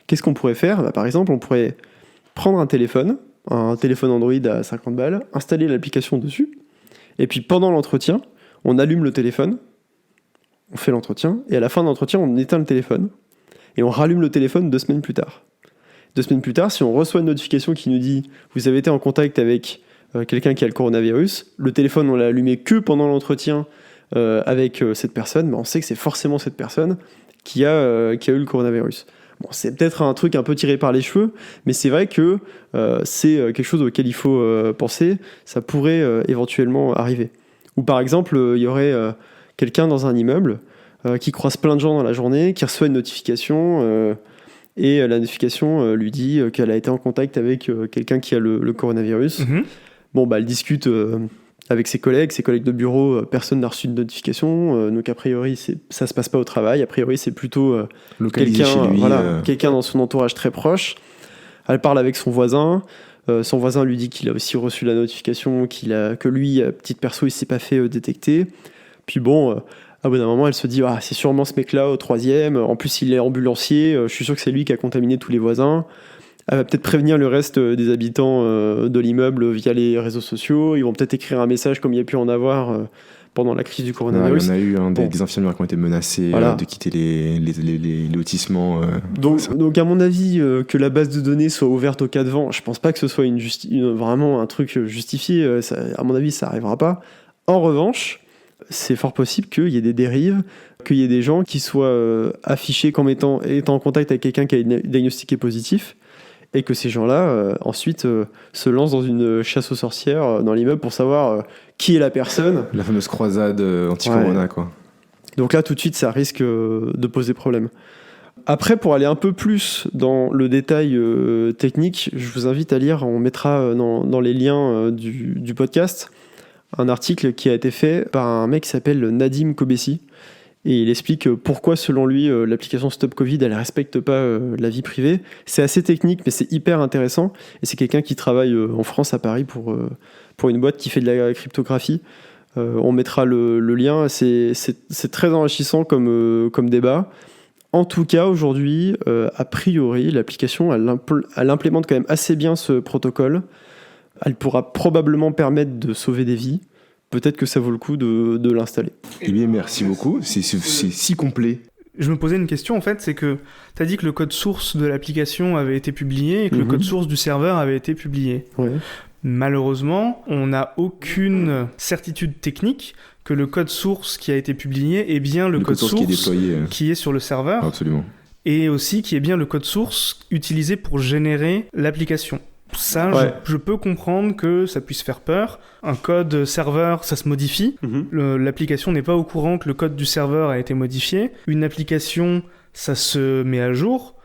Qu'est-ce qu'on pourrait faire ? Par exemple, on pourrait prendre un téléphone Android à 50 balles, installer l'application dessus, et puis pendant l'entretien, on allume le téléphone, on fait l'entretien, et à la fin de l'entretien, on éteint le téléphone, et on rallume le téléphone 2 semaines plus tard. 2 semaines plus tard, si on reçoit une notification qui nous dit « Vous avez été en contact avec quelqu'un qui a le coronavirus », le téléphone, on l'a allumé que pendant l'entretien avec cette personne, mais on sait que c'est forcément cette personne qui a eu le coronavirus. Bon, c'est peut-être un truc un peu tiré par les cheveux, mais c'est vrai que c'est quelque chose auquel il faut penser. Ça pourrait éventuellement arriver. Ou par exemple, il y aurait quelqu'un dans un immeuble qui croise plein de gens dans la journée, qui reçoit une notification et la notification lui dit qu'elle a été en contact avec quelqu'un qui a le coronavirus. Bon, elle discute avec ses collègues de bureau, personne n'a reçu de notification, donc a priori ça se passe pas au travail, a priori c'est plutôt quelqu'un dans son entourage très proche. Elle parle avec son voisin lui dit qu'il a aussi reçu la notification, que lui, à petite perso, il s'est pas fait détecter. Puis bon, à bout d'un moment, elle se dit c'est sûrement ce mec-là au 3e, en plus il est ambulancier, je suis sûr que c'est lui qui a contaminé tous les voisins. Elle va peut-être prévenir le reste des habitants de l'immeuble via les réseaux sociaux. Ils vont peut-être écrire un message comme il y a pu en avoir pendant la crise du coronavirus. Il y en a eu des infirmières qui ont été menacées de quitter les lotissements. Donc à mon avis, que la base de données soit ouverte au cas de vent, je pense pas que ce soit vraiment un truc justifié. À mon avis, ça n'arrivera pas. En revanche, c'est fort possible qu'il y ait des dérives, qu'il y ait des gens qui soient affichés comme étant en contact avec quelqu'un qui a été diagnostiqué positif, et que ces gens-là, ensuite, se lancent dans une chasse aux sorcières dans l'immeuble pour savoir qui est la personne. La fameuse croisade anti-corona, quoi. Donc là, tout de suite, ça risque de poser problème. Après, pour aller un peu plus dans le détail technique, je vous invite à lire, on mettra dans les liens du podcast, un article qui a été fait par un mec qui s'appelle Nadim Kobesi. Et il explique pourquoi, selon lui, l'application Stop Covid, elle ne respecte pas la vie privée. C'est assez technique, mais c'est hyper intéressant. Et c'est quelqu'un qui travaille en France, à Paris, pour une boîte qui fait de la cryptographie. On mettra le lien. C'est très enrichissant comme débat. En tout cas, aujourd'hui, a priori, l'application, elle implémente quand même assez bien ce protocole. Elle pourra probablement permettre de sauver des vies. Peut-être que ça vaut le coup de l'installer. Eh bien, merci beaucoup. C'est si complet. Je me posais une question, en fait, c'est que tu as dit que le code source de l'application avait été publié et que le code source du serveur avait été publié. Ouais. Malheureusement, on n'a aucune certitude technique que le code source qui a été publié est bien le code source qui est déployé, qui est sur le serveur. Absolument. Et aussi qui est bien le code source utilisé pour générer l'application. Ça, je peux comprendre que ça puisse faire peur. Un code serveur, ça se modifie. L'application n'est pas au courant que le code du serveur a été modifié. Une application, ça se met à jour.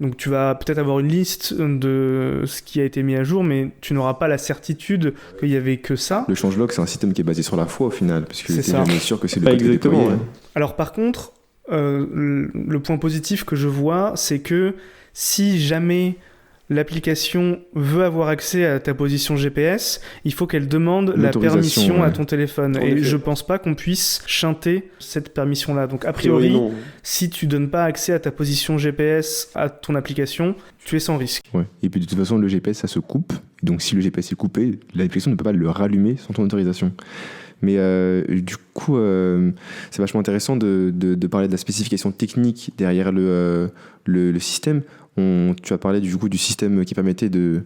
Donc tu vas peut-être avoir une liste de ce qui a été mis à jour, mais tu n'auras pas la certitude qu'il n'y avait que ça. Le changelog, c'est un système qui est basé sur la foi au final, parce que tu es jamais sûr que c'est le pas code qui est déployé. Ouais. Alors par contre, Le point positif que je vois, c'est que si jamais l'application veut avoir accès à ta position GPS, il faut qu'elle demande la permission à ton téléphone. Et je pense pas qu'on puisse chanter cette permission-là. Donc a priori, si tu donnes pas accès à ta position GPS à ton application, tu es sans risque. Ouais. Et puis de toute façon, le GPS, ça se coupe. Donc si le GPS est coupé, l'application ne peut pas le rallumer sans ton autorisation. Mais du coup, c'est vachement intéressant de parler de la spécification technique derrière le système. Tu as parlé du coup du système qui permettait de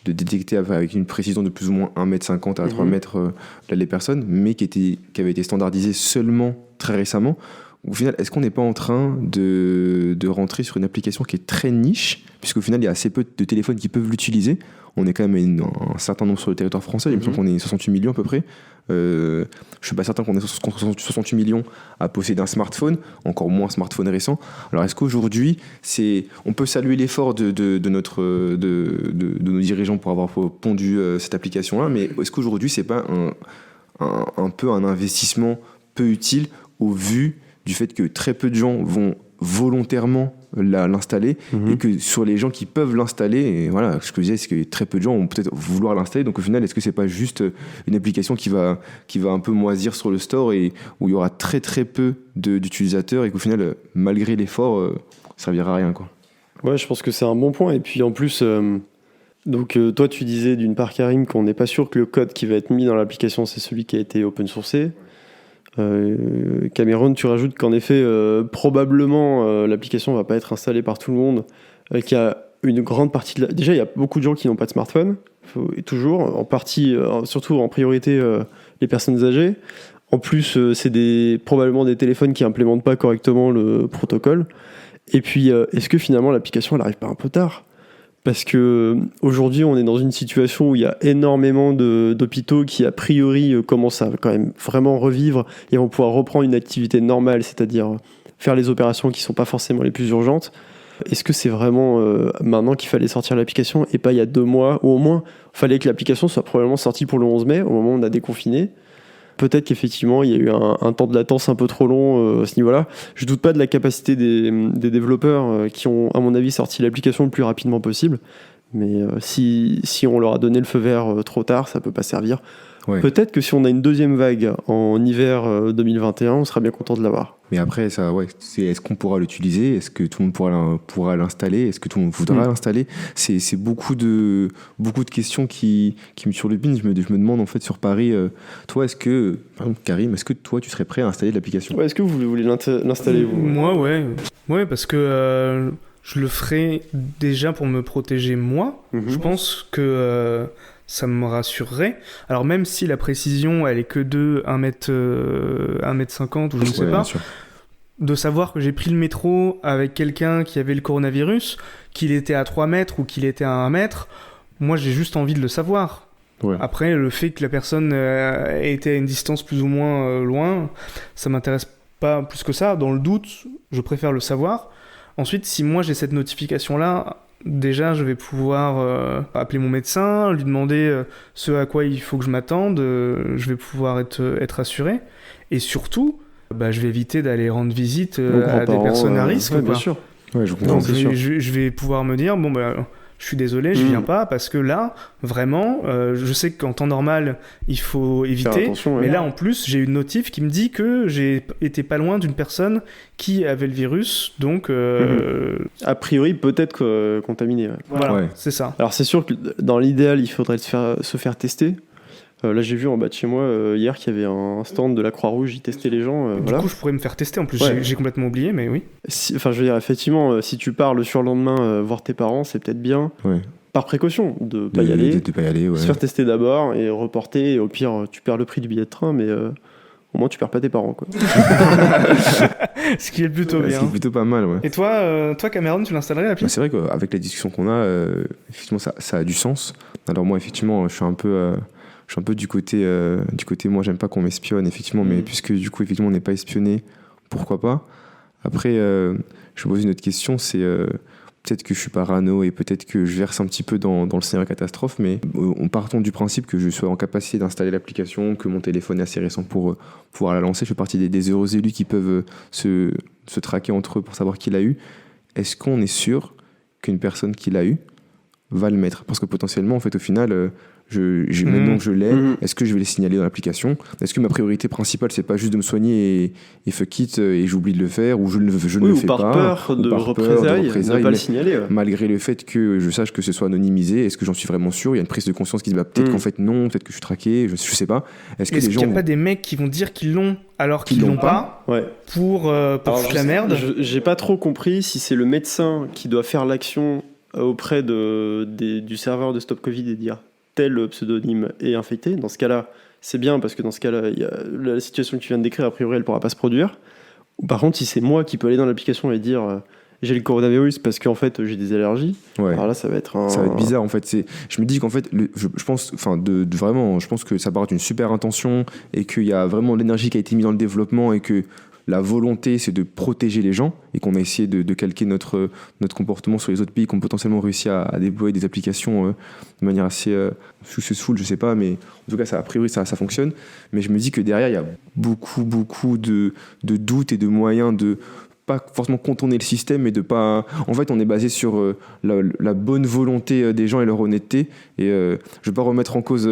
détecter avec une précision de plus ou moins 1,50 m à 3 mètres les personnes, mais qui avait été standardisé seulement très récemment. Au final, est-ce qu'on n'est pas en train de rentrer sur une application qui est très niche, puisqu'au final, il y a assez peu de téléphones qui peuvent l'utiliser. On est quand même un certain nombre sur le territoire français, il me semble qu'on est 68 millions à peu près. Je suis pas certain qu'on est 68 millions à posséder un smartphone, encore moins un smartphone récent. Alors est-ce qu'aujourd'hui, on peut saluer l'effort de nos dirigeants pour avoir pondu cette application-là, mais est-ce qu'aujourd'hui c'est pas un peu un investissement peu utile au vu du fait que très peu de gens vont volontairement l'installer et que sur les gens qui peuvent l'installer, et voilà, ce que je disais, c'est que très peu de gens vont peut-être vouloir l'installer. Donc au final, est-ce que c'est pas juste une application qui va un peu moisir sur le store et où il y aura très très peu d'utilisateurs et qu'au final, malgré l'effort, ça servira à rien, quoi. Ouais, je pense que c'est un bon point. Et puis en plus, toi tu disais d'une part, Karim, qu'on n'est pas sûr que le code qui va être mis dans l'application c'est celui qui a été open sourcé. Cameron, tu rajoutes qu'en effet, probablement l'application va pas être installée par tout le monde, qu'il y a une grande partie déjà il y a beaucoup de gens qui n'ont pas de smartphone, et toujours en partie, surtout en priorité les personnes âgées. En plus, c'est probablement des téléphones qui implémentent pas correctement le protocole. Et puis, est-ce que finalement l'application elle arrive pas un peu tard ? Parce que aujourd'hui, on est dans une situation où il y a énormément d'hôpitaux qui, a priori, commencent à quand même vraiment revivre et vont pouvoir reprendre une activité normale, c'est-à-dire faire les opérations qui ne sont pas forcément les plus urgentes. Est-ce que c'est vraiment maintenant qu'il fallait sortir l'application et pas il y a 2 mois, ou au moins, il fallait que l'application soit probablement sortie pour le 11 mai, au moment où on a déconfiné ? Peut-être qu'effectivement, il y a eu un temps de latence un peu trop long à ce niveau-là. Je ne doute pas de la capacité des développeurs qui ont, à mon avis, sorti l'application le plus rapidement possible. Mais si on leur a donné le feu vert trop tard, ça ne peut pas servir. Ouais. Peut-être que si on a une deuxième vague en hiver 2021, on sera bien content de l'avoir. Mais après, ça, ouais, est-ce qu'on pourra l'utiliser ? Est-ce que tout le monde pourra l'installer ? Est-ce que tout le monde voudra l'installer ? C'est beaucoup de questions qui me surlupinent. Je me demande en fait sur Paris, toi, Karim, est-ce que toi, tu serais prêt à installer l'application ? Ouais, est-ce que vous voulez l'installer vous ? Moi, ouais, parce que je le ferai déjà pour me protéger moi. Je pense que ça me rassurerait. Alors même si la précision, elle est que de 1m50 ou je ne sais pas, de savoir que j'ai pris le métro avec quelqu'un qui avait le coronavirus, qu'il était à 3 mètres ou qu'il était à 1 mètre, moi j'ai juste envie de le savoir. Ouais. Après, le fait que la personne était à une distance plus ou moins loin, ça m'intéresse pas plus que ça. Dans le doute, je préfère le savoir. Ensuite, si moi j'ai cette notification-là, déjà je vais pouvoir appeler mon médecin, lui demander ce à quoi il faut que je m'attende, je vais pouvoir être assuré. Et surtout, je vais éviter d'aller rendre visite à des personnes à risque. Ouais, bien sûr. Ouais, donc je vais pouvoir me dire, je suis désolé, je viens pas parce que là, vraiment, je sais qu'en temps normal, il faut éviter. Mais là, en plus, j'ai une notif qui me dit que j'ai été pas loin d'une personne qui avait le virus, donc... A priori, peut-être contaminé. Ouais. Voilà, c'est ça. Alors, c'est sûr que dans l'idéal, il faudrait se faire tester. Là, j'ai vu en bas de chez moi hier qu'il y avait un stand de la Croix-Rouge, ils testaient les gens. Du coup, je pourrais me faire tester. En plus, j'ai complètement oublié, mais oui. Je veux dire, effectivement, si tu pars le surlendemain voir tes parents, c'est peut-être bien. Ouais. Par précaution, de pas y aller. Se faire tester d'abord et reporter. Et au pire, tu perds le prix du billet de train, mais au moins, tu perds pas tes parents, quoi. Ce qui est plutôt bien. Ce qui est plutôt pas mal, ouais. Et toi Cameron, tu l'installerais l'appli ? C'est vrai qu'avec la discussion qu'on a, effectivement, ça a du sens. Alors moi, effectivement, je suis un peu du côté moi j'aime pas qu'on m'espionne effectivement, mais puisque du coup effectivement on n'est pas espionné, pourquoi pas. Après je me pose une autre question, c'est peut-être que je suis parano et peut-être que je verse un petit peu dans le scénario catastrophe, mais partons du principe que je sois en capacité d'installer l'application, que mon téléphone est assez récent pour pouvoir la lancer. Je fais partie des heureux élus qui peuvent se traquer entre eux pour savoir qui l'a eu. Est-ce qu'on est sûr qu'une personne qui l'a eu va le mettre? Parce que potentiellement, en fait, au final, maintenant que je l'ai, est-ce que je vais les signaler dans l'application? Est-ce que ma priorité principale, c'est pas juste de me soigner et fuck it, et j'oublie de le faire, ou je ne le fais pas, peur de représailles, ne pas le signaler. Malgré le fait que je sache que ce soit anonymisé, est-ce que j'en suis vraiment sûr? Il y a une prise de conscience qui se dit peut-être qu'en fait non, peut-être que je suis traqué, je sais pas. Est-ce qu'il n'y a pas des mecs qui vont dire qu'ils l'ont alors qu'ils l'ont pas, pour foutre la merde? J'ai pas trop compris si c'est le médecin qui doit faire l'action auprès du serveur de Stop Covid et dire tel pseudonyme est infecté. Dans ce cas-là, c'est bien parce que dans ce cas-là, la situation que tu viens de décrire, a priori, elle ne pourra pas se produire. Ou par contre, si c'est moi qui peux aller dans l'application et dire j'ai le coronavirus parce qu'en fait j'ai des allergies, alors là ça va être bizarre en fait. Je me dis qu'en fait, je pense que ça part d'une super intention et qu'il y a vraiment de l'énergie qui a été mise dans le développement et que la volonté, c'est de protéger les gens et qu'on a essayé de calquer notre comportement sur les autres pays qui ont potentiellement réussi à déployer des applications de manière assez successful, je sais pas, mais en tout cas, a priori, ça fonctionne. Mais je me dis que derrière, il y a beaucoup de doutes et de moyens de pas forcément contourner le système, mais de pas... En fait, on est basé sur la bonne volonté des gens et leur honnêteté. Et je vais pas remettre en cause...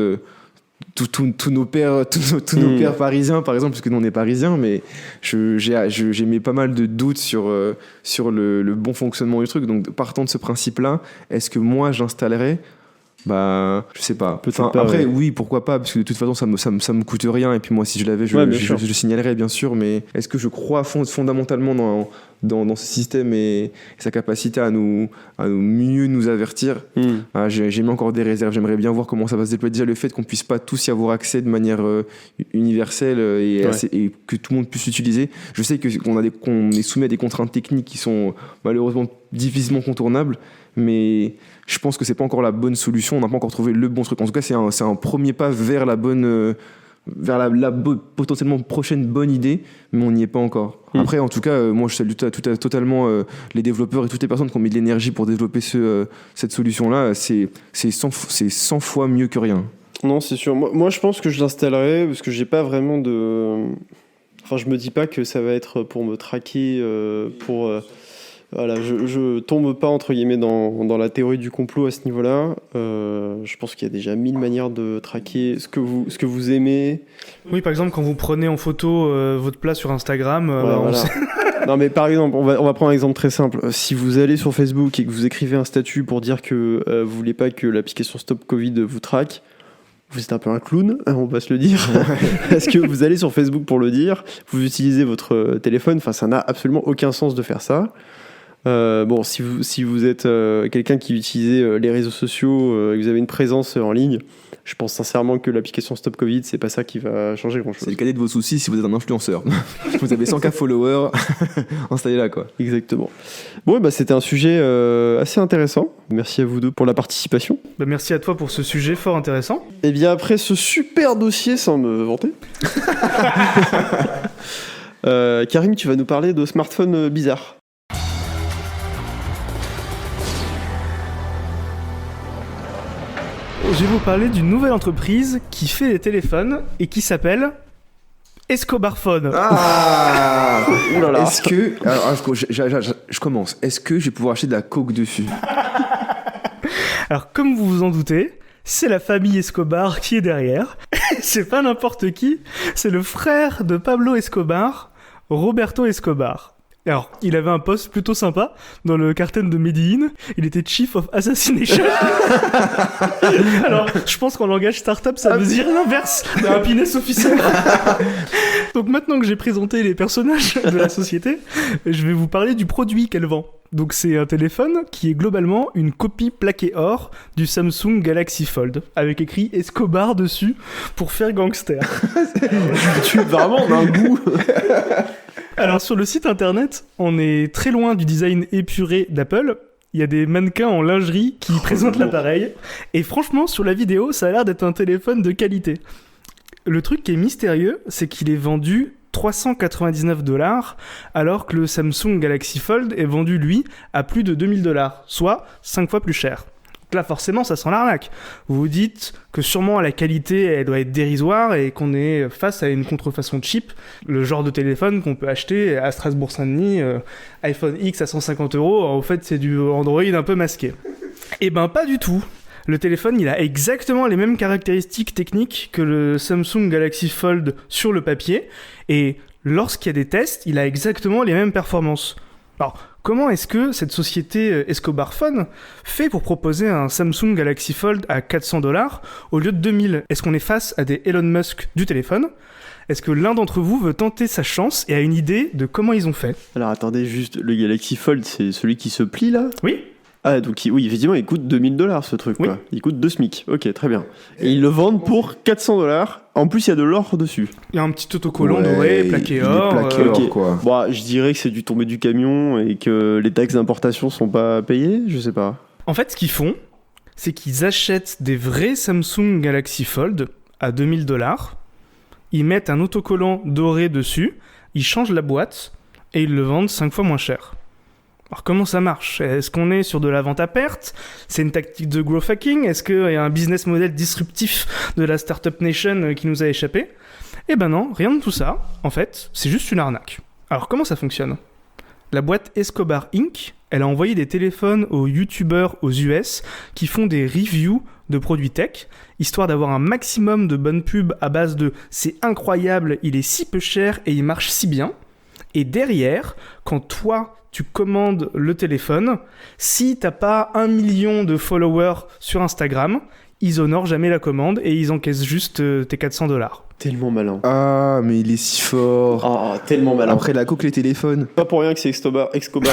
tous nos pères parisiens, par exemple, parce que nous on est parisiens, mais j'ai mis pas mal de doutes sur le bon fonctionnement du truc. Donc partant de ce principe-là, est-ce que moi j'installerais? Je sais pas. Après, oui, pourquoi pas, parce que de toute façon ça me coûte rien, et puis moi si je l'avais, je le signalerais bien sûr, mais est-ce que je crois fondamentalement dans ce système et sa capacité à mieux nous avertir? J'ai mis encore des réserves. J'aimerais bien voir comment ça va se déployer. Déjà, le fait qu'on puisse pas tous y avoir accès de manière universelle et que tout le monde puisse l'utiliser. Je sais qu'on est soumis à des contraintes techniques qui sont malheureusement difficilement contournables, mais je pense que c'est pas encore la bonne solution. On n'a pas encore trouvé le bon truc. En tout cas, c'est un premier pas vers la bonne... vers la potentiellement prochaine bonne idée, mais on n'y est pas encore. Après, en tout cas, moi je salue totalement les développeurs et toutes les personnes qui ont mis de l'énergie pour développer cette solution-là. C'est 100 fois mieux que rien. Non, c'est sûr. Moi je pense que je l'installerai parce que j'ai pas vraiment de... Enfin, je me dis pas que ça va être pour me traquer, Voilà, je tombe pas entre guillemets dans la théorie du complot à ce niveau-là. Je pense qu'il y a déjà 1000 manières de traquer ce que vous aimez. Oui, par exemple, quand vous prenez en photo votre plat sur Instagram, voilà. Non, mais par exemple, on va prendre un exemple très simple. Si vous allez sur Facebook et que vous écrivez un statut pour dire que vous voulez pas que l'application Stop Covid vous traque, vous êtes un peu un clown, on va se le dire. Parce que vous allez sur Facebook pour le dire, vous utilisez votre téléphone, enfin ça n'a absolument aucun sens de faire ça. Bon, si vous êtes quelqu'un qui utilise les réseaux sociaux et que vous avez une présence en ligne, je pense sincèrement que l'application Stop Covid, c'est pas ça qui va changer grand-chose. C'est le cadet de vos soucis si vous êtes un influenceur. Vous avez 100K followers, installez-la quoi. Exactement. Bon, c'était un sujet assez intéressant. Merci à vous deux pour la participation. Merci à toi pour ce sujet fort intéressant. Et bien après ce super dossier, sans me vanter, Karim, tu vas nous parler de smartphones bizarres. Je vais vous parler d'une nouvelle entreprise qui fait des téléphones et qui s'appelle Escobar Phone. Ah oulala. Est-ce que... Alors, je commence. Est-ce que je vais pouvoir acheter de la coke dessus? Alors, comme vous vous en doutez, c'est la famille Escobar qui est derrière. C'est pas n'importe qui, c'est le frère de Pablo Escobar, Roberto Escobar. Alors, il avait un poste plutôt sympa dans le cartel de Medellín. Il était Chief of Assassination. Alors, je pense qu'en langage startup, ça veut dire l'inverse d'un happiness officer. Donc maintenant que j'ai présenté les personnages de la société, je vais vous parler du produit qu'elle vend. Donc c'est un téléphone qui est globalement une copie plaquée or du Samsung Galaxy Fold, avec écrit Escobar dessus pour faire gangster. Tu es vraiment d'un goût. Alors sur le site internet, on est très loin du design épuré d'Apple. Il y a des mannequins en lingerie qui présentent l'appareil. Et franchement, sur la vidéo, ça a l'air d'être un téléphone de qualité. Le truc qui est mystérieux, c'est qu'il est vendu $399, alors que le Samsung Galaxy Fold est vendu, lui, à plus de $2000, soit 5 fois plus cher. Donc là, forcément, ça sent l'arnaque. Vous vous dites que sûrement la qualité, elle doit être dérisoire et qu'on est face à une contrefaçon cheap, le genre de téléphone qu'on peut acheter à Strasbourg-Saint-Denis, iPhone X à 150 €. En fait, c'est du Android un peu masqué. Eh ben, pas du tout. Le téléphone, il a exactement les mêmes caractéristiques techniques que le Samsung Galaxy Fold sur le papier, et lorsqu'il y a des tests, il a exactement les mêmes performances. Alors, comment est-ce que cette société Escobar Phone fait pour proposer un Samsung Galaxy Fold à $400 au lieu de 2000 ? Est-ce qu'on est face à des Elon Musk du téléphone ? Est-ce que l'un d'entre vous veut tenter sa chance et a une idée de comment ils ont fait ? Alors attendez, juste, le Galaxy Fold, c'est celui qui se plie là ? Oui. Ah, donc oui, effectivement, il coûte $2000 ce truc, Oui. quoi. Il coûte 2 SMIC. Ok, très bien. Et ils le vendent pour $400. En plus, il y a de l'or dessus. Il y a un petit autocollant Ouais, doré, il plaqué est or. plaqué or, ok. quoi. Bon, je dirais que c'est du tombé du camion et que les taxes d'importation sont pas payées, je sais pas. En fait, ce qu'ils font, c'est qu'ils achètent des vrais Samsung Galaxy Fold à $2000, ils mettent un autocollant doré dessus, ils changent la boîte et ils le vendent 5 fois moins cher. Alors comment ça marche ? Est-ce qu'on est sur de la vente à perte ? C'est une tactique de growth hacking ? Est-ce qu'il y a un business model disruptif de la Startup Nation qui nous a échappé ? Eh ben non, rien de tout ça. En fait, c'est juste une arnaque. Alors comment ça fonctionne ? La boîte Escobar Inc., elle a envoyé des téléphones aux youtubeurs aux US qui font des reviews de produits tech, histoire d'avoir un maximum de bonnes pubs à base de « c'est incroyable, il est si peu cher et il marche si bien ». Et derrière, quand toi, tu commandes le téléphone, si t'as pas 1 million de followers sur Instagram, ils honorent jamais la commande et ils encaissent juste tes $400. Tellement malin. Ah, mais il est si fort. Oh, tellement malin. Après la coque, les téléphones. Pas pour rien que c'est Escobar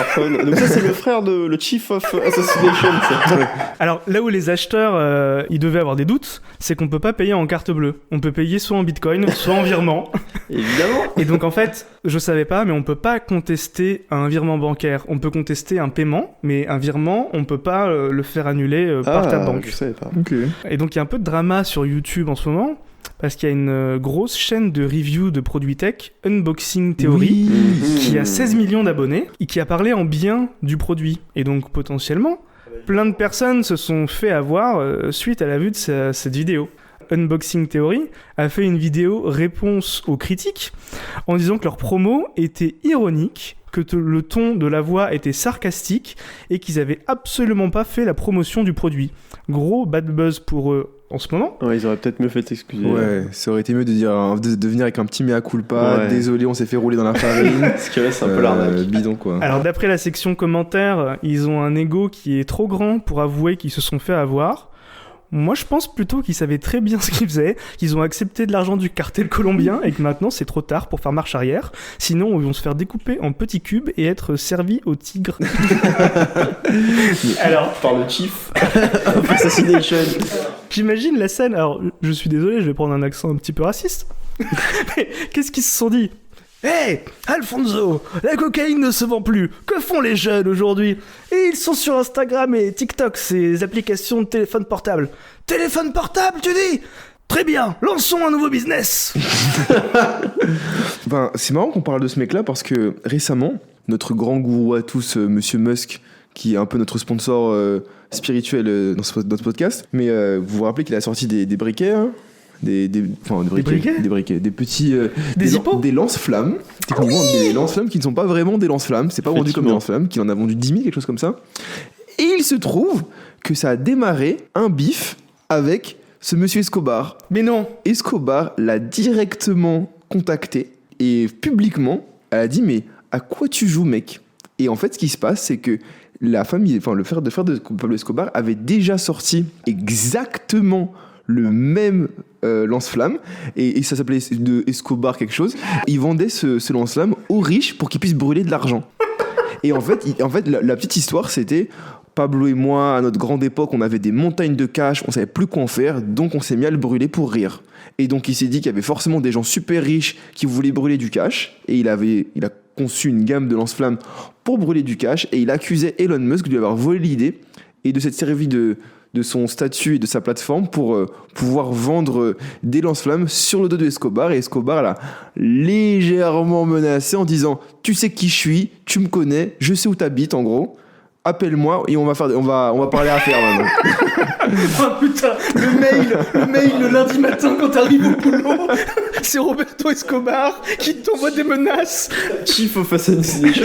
Phone. Donc ça, c'est le frère de le Chief of Assassination. Ça. Alors là où les acheteurs ils devaient avoir des doutes, c'est qu'on peut pas payer en carte bleue. On peut payer soit en bitcoin, soit en virement. Évidemment. Et donc en fait, je savais pas, mais on peut pas contester un virement bancaire. On peut contester un paiement, mais un virement, on peut pas le faire annuler par ta banque. Je savais pas. Ok. Et donc il y a un peu de drama sur YouTube en ce moment, parce qu'il y a une grosse chaîne de review de produits tech, Unboxing Theory, qui a 16 millions d'abonnés, et qui a parlé en bien du produit. Et donc potentiellement, plein de personnes se sont fait avoir suite à la vue de cette vidéo. Unboxing Theory a fait une vidéo réponse aux critiques en disant que leur promo était ironique, que le ton de la voix était sarcastique et qu'ils avaient absolument pas fait la promotion du produit. Gros bad buzz pour eux en ce moment. Ouais, ils auraient peut-être mieux fait s'excuser. Ouais, ça aurait été mieux de venir avec un petit mea culpa. Ouais. Désolé, on s'est fait rouler dans la farine. Parce que là, c'est un peu l'arnaque. Bidon, quoi. Alors d'après la section commentaires, ils ont un ego qui est trop grand pour avouer qu'ils se sont fait avoir. Moi, je pense plutôt qu'ils savaient très bien ce qu'ils faisaient, qu'ils ont accepté de l'argent du cartel colombien et que maintenant, c'est trop tard pour faire marche arrière. Sinon, ils vont se faire découper en petits cubes et être servis aux tigres. Alors, Par le Chief of Assassination. j'imagine la scène. Alors, je suis désolé, je vais prendre un accent un petit peu raciste. Mais qu'est-ce qu'ils se sont dit ? Hey, Alfonso, la cocaïne ne se vend plus. Que font les jeunes aujourd'hui ? Et ils sont sur Instagram et TikTok, ces applications de téléphone portable. Téléphone portable, tu dis ? Très bien, lançons un nouveau business. Ben, c'est marrant qu'on parle de ce mec-là parce que récemment, notre grand gourou à tous, Monsieur Musk, qui est un peu notre sponsor spirituel dans notre podcast, mais vous vous rappelez qu'il a sorti des briquets, hein, des briquets, des petits des lance-flammes, techniquement des lance-flammes qui ne sont pas vraiment des lance-flammes, c'est pas vendu comme des lance-flammes, qu'il en a vendu 10 000, quelque chose comme ça. Et il se trouve que ça a démarré un bif avec ce monsieur Escobar. Mais non. Escobar l'a directement contacté et publiquement, elle a dit mais à quoi tu joues, mec ? Et en fait, ce qui se passe, c'est que la famille, enfin le frère de Pablo Escobar avait déjà sorti exactement le même lance-flamme et ça s'appelait de Escobar quelque chose. Ils vendaient ce lance-flamme aux riches pour qu'ils puissent brûler de l'argent. Et en fait, la petite histoire, c'était Pablo et moi, à notre grande époque, on avait des montagnes de cash, on savait plus quoi en faire, donc on s'est mis à le brûler pour rire. Et donc il s'est dit qu'il y avait forcément des gens super riches qui voulaient brûler du cash, et il a conçu une gamme de lance-flammes pour brûler du cash, et il accusait Elon Musk de lui avoir volé l'idée et de s'être servi de de son statut et de sa plateforme pour pouvoir vendre des lance-flammes sur le dos de Escobar. Et Escobar l'a légèrement menacé en disant « Tu sais qui je suis, tu me connais, je sais où t'habites en gros. Appelle-moi et on va parler affaires maintenant. » Oh putain, le mail le lundi matin quand t'arrives au boulot, c'est Roberto Escobar qui t'envoie des menaces. Chief of Assassination.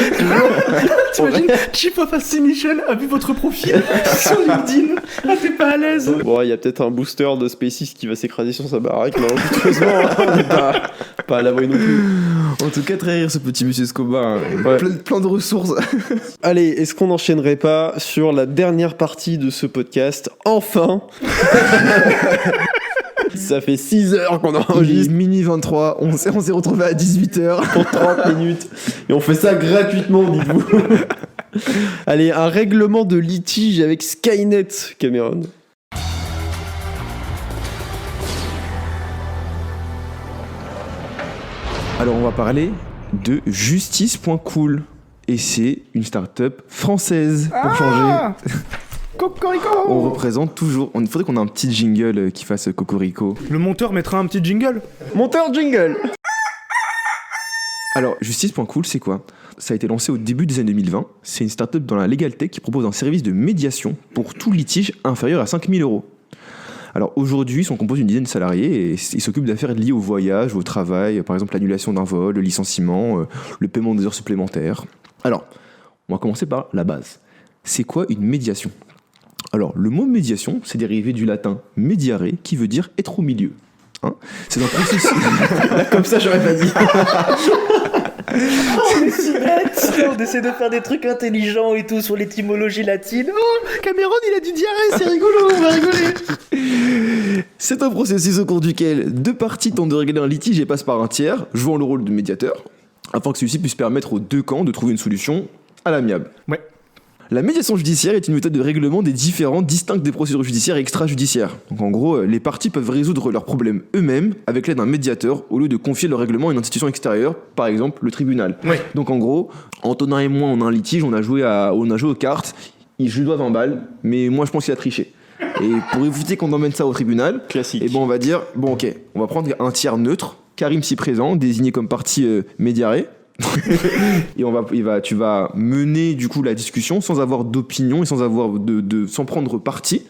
T'imagines, Chief of Assassination a vu votre profil sur LinkedIn. Ah, t'es pas à l'aise. Bon, il y a peut-être un booster de SpaceX qui va s'écraser sur sa baraque, mais heureusement, on n'est pas à l'abri non plus. En tout cas, très rire ce petit monsieur Escobar. Hein. Ouais. Plein de ressources. Allez, est-ce qu'on n'enchaînerait pas sur la dernière partie de ce podcast ? Enfin. Ça fait 6 heures qu'on enregistre. Mini 23, on s'est retrouvé à 18h. Pour 30 minutes. Et on fait ça gratuitement, dites-vous. Allez, un règlement de litige avec Skynet, Cameron. Alors, on va parler de Justice.cool. Et c'est une start-up française, pour changer. Cocorico. On représente toujours. Il faudrait qu'on ait un petit jingle qui fasse Cocorico. Le monteur mettra un petit jingle. Monteur jingle. Alors, Justice.cool, c'est quoi ? Ça a été lancé au début des années 2020. C'est une start-up dans la legal tech qui propose un service de médiation pour tout litige inférieur à 5 000 €. Alors aujourd'hui, ils sont composés d'une dizaine de salariés et ils s'occupent d'affaires liées au voyage, au travail, par exemple l'annulation d'un vol, le licenciement, le paiement des heures supplémentaires. Alors, on va commencer par la base. C'est quoi une médiation ? Alors, le mot médiation, c'est dérivé du latin mediare, qui veut dire être au milieu. Hein ? C'est un processus... Là, comme ça, j'aurais pas dit. On est si bête. On essaie de faire des trucs intelligents et tout sur l'étymologie latine. Oh, Cameron, il a du diarrhée, c'est rigolo, on va rigoler. C'est un processus au cours duquel deux parties tentent de régler un litige et passent par un tiers, jouant le rôle de médiateur, afin que celui-ci puisse permettre aux deux camps de trouver une solution à l'amiable. Ouais. La médiation judiciaire est une méthode de règlement des différends distincts des procédures judiciaires et extrajudiciaires. Donc en gros, les parties peuvent résoudre leurs problèmes eux-mêmes avec l'aide d'un médiateur au lieu de confier le règlement à une institution extérieure, par exemple le tribunal. Ouais. Donc en gros, Antonin et moi on a un litige, on a joué aux cartes, je lui dois 20 balles, mais moi je pense qu'il a triché. Et pour éviter qu'on emmène ça au tribunal, classique. Et bon on va dire, bon ok, on va prendre un tiers neutre, Karim si présent, désigné comme partie médiarée. Et tu vas mener du coup la discussion sans avoir d'opinion et sans avoir sans prendre parti,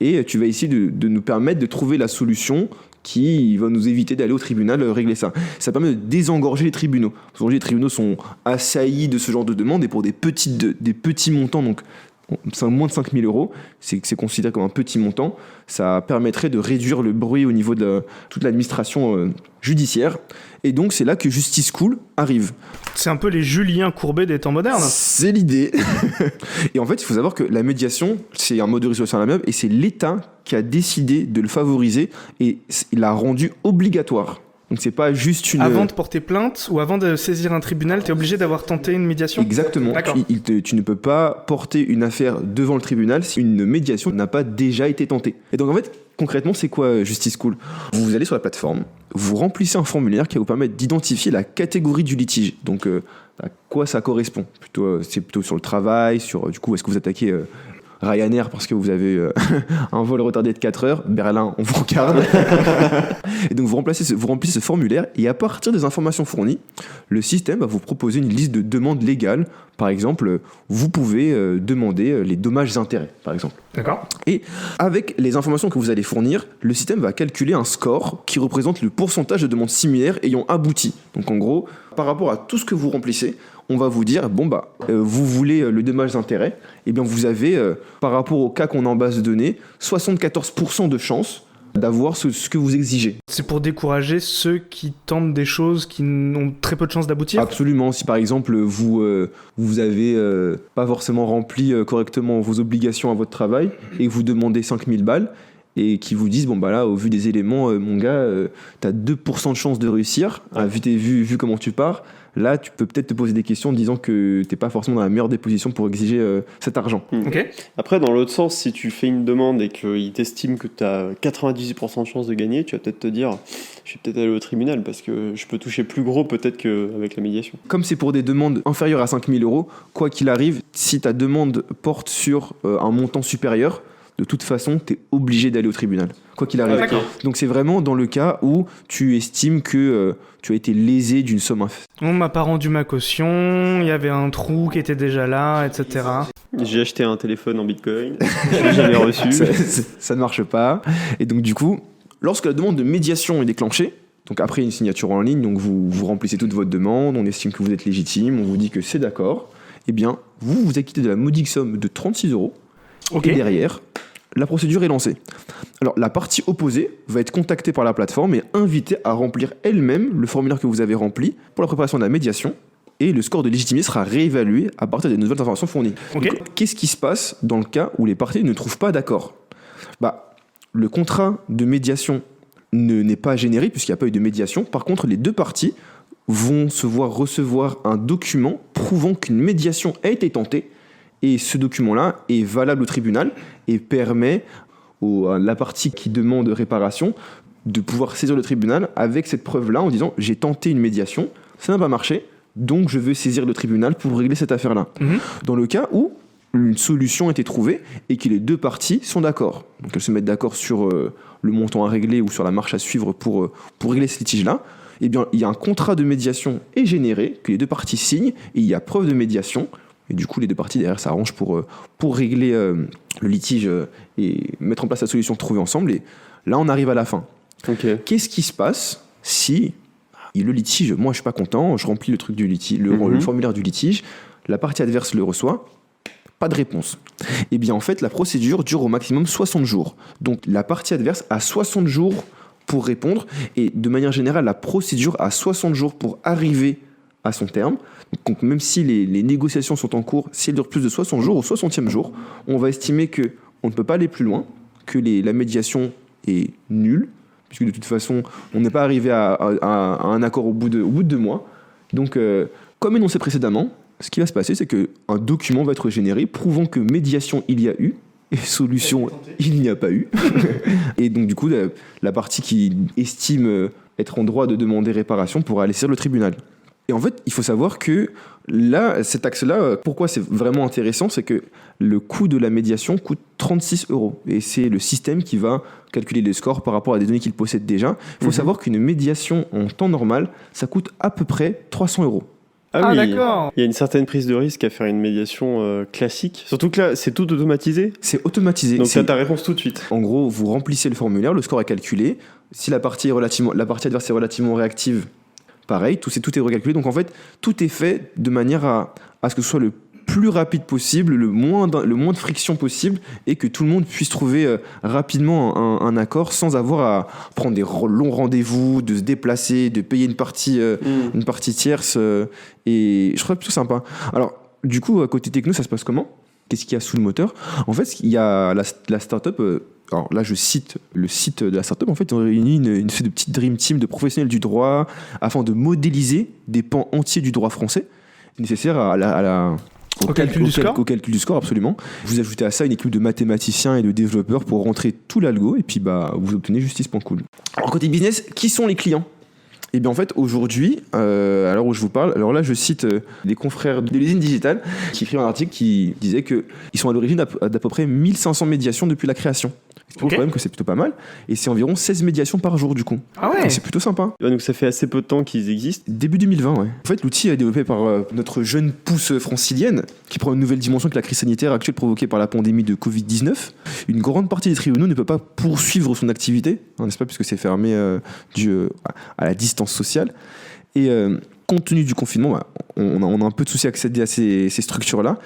et tu vas essayer de nous permettre de trouver la solution qui va nous éviter d'aller au tribunal régler ça. Ça permet de désengorger les tribunaux. Parce qu'aujourd'hui les tribunaux sont assaillis de ce genre de demandes et pour des petits montants, donc moins de 5 000 €, c'est considéré comme un petit montant. Ça permettrait de réduire le bruit au niveau de toute l'administration judiciaire. Et donc c'est là que Justice.cool arrive. C'est un peu les Julien Courbet des temps modernes. C'est l'idée. Et en fait, il faut savoir que la médiation, c'est un mode de résolution à l'amiable et c'est l'État qui a décidé de le favoriser et il l'a rendu obligatoire. Donc c'est pas juste une... Avant de porter plainte ou avant de saisir un tribunal, t'es obligé d'avoir tenté une médiation ? Exactement. D'accord. Tu ne peux pas porter une affaire devant le tribunal si une médiation n'a pas déjà été tentée. Et donc en fait, concrètement, c'est quoi Justice.cool ? Vous allez sur la plateforme, vous remplissez un formulaire qui va vous permettre d'identifier la catégorie du litige. Donc à quoi ça correspond ? C'est plutôt sur le travail, sur du coup, est-ce que vous attaquez... Ryanair parce que vous avez un vol retardé de 4 heures, Berlin, on vous regarde. Et donc vous remplissez ce formulaire et à partir des informations fournies, le système va vous proposer une liste de demandes légales. Par exemple, vous pouvez demander les dommages-intérêts, par exemple. D'accord. Et avec les informations que vous allez fournir, le système va calculer un score qui représente le pourcentage de demandes similaires ayant abouti. Donc en gros, par rapport à tout ce que vous remplissez, on va vous dire, vous voulez le dommage d'intérêt, et bien vous avez, par rapport au cas qu'on a en base de données, 74% de chances d'avoir ce que vous exigez. C'est pour décourager ceux qui tentent des choses qui ont très peu de chances d'aboutir ? Absolument. Si par exemple vous avez pas forcément rempli correctement vos obligations à votre travail et que vous demandez 5 000 balles, et qui vous disent, là, au vu des éléments, mon gars, t'as 2% de chance de réussir, vu comment tu pars, là, tu peux peut-être te poser des questions en disant que t'es pas forcément dans la meilleure des positions pour exiger cet argent. Okay. Après, dans l'autre sens, si tu fais une demande et qu'il t'estime que t'as 98% de chance de gagner, tu vas peut-être te dire, je vais peut-être aller au tribunal parce que je peux toucher plus gros peut-être qu'avec la médiation. Comme c'est pour des demandes inférieures à 5 000 €, quoi qu'il arrive, si ta demande porte sur un montant supérieur, de toute façon, tu es obligé d'aller au tribunal, quoi qu'il arrive. D'accord. Donc c'est vraiment dans le cas où tu estimes que tu as été lésé d'une somme On m'a pas rendu ma caution, il y avait un trou qui était déjà là, etc. J'ai acheté un téléphone en bitcoin, je l'ai jamais reçu. ça ne marche pas. Et donc du coup, lorsque la demande de médiation est déclenchée, donc après une signature en ligne, donc vous remplissez toute votre demande, on estime que vous êtes légitime, on vous dit que c'est d'accord, eh bien vous vous acquittez de la modique somme de 36 €. Ok. Et derrière, la procédure est lancée. Alors la partie opposée va être contactée par la plateforme et invitée à remplir elle-même le formulaire que vous avez rempli pour la préparation de la médiation. Et le score de légitimité sera réévalué à partir des nouvelles informations fournies. Ok. Donc, qu'est-ce qui se passe dans le cas où les parties ne trouvent pas d'accord ? Le contrat de médiation n'est pas généré puisqu'il n'y a pas eu de médiation. Par contre, les deux parties vont se voir recevoir un document prouvant qu'une médiation a été tentée. Et ce document-là est valable au tribunal et permet à la partie qui demande réparation de pouvoir saisir le tribunal avec cette preuve-là en disant « j'ai tenté une médiation, ça n'a pas marché, donc je veux saisir le tribunal pour régler cette affaire-là ». Dans le cas où une solution a été trouvée et que les deux parties sont d'accord. Donc elles se mettent d'accord sur le montant à régler ou sur la marche à suivre pour régler ce litige-là. Eh bien, il y a un contrat de médiation est généré, que les deux parties signent, et il y a preuve de médiation. Et du coup, les deux parties derrière s'arrangent pour régler le litige et mettre en place la solution trouvée ensemble. Et là, on arrive à la fin. Okay. Qu'est-ce qui se passe si le litige, moi je suis pas content, je remplis le truc du litige, le formulaire du litige, la partie adverse le reçoit, pas de réponse. Et bien en fait, la procédure dure au maximum 60 jours. Donc la partie adverse a 60 jours pour répondre et de manière générale, la procédure a 60 jours pour arriver à son terme. Donc même si les négociations sont en cours, si elles durent plus de 60 jours, au 60e jour, on va estimer qu'on ne peut pas aller plus loin, que la médiation est nulle, puisque de toute façon, on n'est pas arrivé à un accord au bout de 2 mois. Donc, comme énoncé précédemment, ce qui va se passer, c'est qu'un document va être généré prouvant que médiation il y a eu, et solution il n'y a pas eu. Et donc du coup, la partie qui estime être en droit de demander réparation pourra aller saisir le tribunal. Et en fait, il faut savoir que là, cet axe-là, pourquoi c'est vraiment intéressant, c'est que le coût de la médiation coûte 36 €. Et c'est le système qui va calculer les scores par rapport à des données qu'il possède déjà. Il faut savoir qu'une médiation en temps normal, ça coûte à peu près 300 €. Ah oui, d'accord. Il y a une certaine prise de risque à faire une médiation classique. Surtout que là, c'est tout automatisé. C'est automatisé. Donc tu as ta réponse tout de suite. En gros, vous remplissez le formulaire, le score est calculé. Si la partie adverse est relativement réactive, pareil, tout est recalculé. Donc en fait, tout est fait de manière à ce que ce soit le plus rapide possible, le moins de friction possible, et que tout le monde puisse trouver rapidement un accord sans avoir à prendre des longs rendez-vous, de se déplacer, de payer une partie tierce. Et je trouve ça plutôt sympa. Alors, du coup, à côté techno, ça se passe comment ? Qu'est-ce qu'il y a sous le moteur ? En fait, il y a la startup. Alors là, je cite le site de la startup. En fait, on réunit une espèce de petite dream team de professionnels du droit afin de modéliser des pans entiers du droit français nécessaires au calcul du score, absolument. Vous ajoutez à ça une équipe de mathématiciens et de développeurs pour rentrer tout l'algo et puis vous obtenez justice.cool. Alors côté business, qui sont les clients ? Et bien en fait aujourd'hui, à l'heure où je vous parle, alors là je cite des confrères de l'usine digitale qui écrivent un article qui disait qu'ils sont à l'origine d'à peu près 1500 médiations depuis la création. C'est pour le problème que c'est plutôt pas mal. Et c'est environ 16 médiations par jour du coup. Ah ouais. Et c'est plutôt sympa. Donc ça fait assez peu de temps qu'ils existent. Début 2020, ouais. En fait, l'outil est développé par notre jeune pousse francilienne qui prend une nouvelle dimension que la crise sanitaire actuelle provoquée par la pandémie de Covid-19. Une grande partie des tribunaux ne peut pas poursuivre son activité, n'est-ce pas, puisque c'est fermé dû à la distance sociale. Et compte tenu du confinement, on a un peu de souci à accéder à ces structures-là.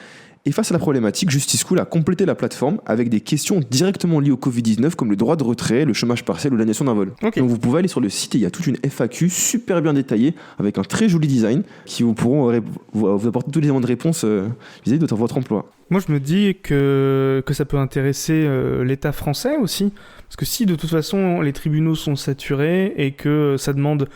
Et face à la problématique, Justice School a complété la plateforme avec des questions directement liées au Covid-19 comme le droit de retrait, le chômage partiel ou l'annulation d'un vol. Okay. Donc vous pouvez aller sur le site et il y a toute une FAQ super bien détaillée avec un très joli design qui vous pourront vous apporter tous les éléments de réponse vis-à-vis de votre emploi. Moi je me dis que ça peut intéresser l'État français aussi, parce que si de toute façon les tribunaux sont saturés et que ça demande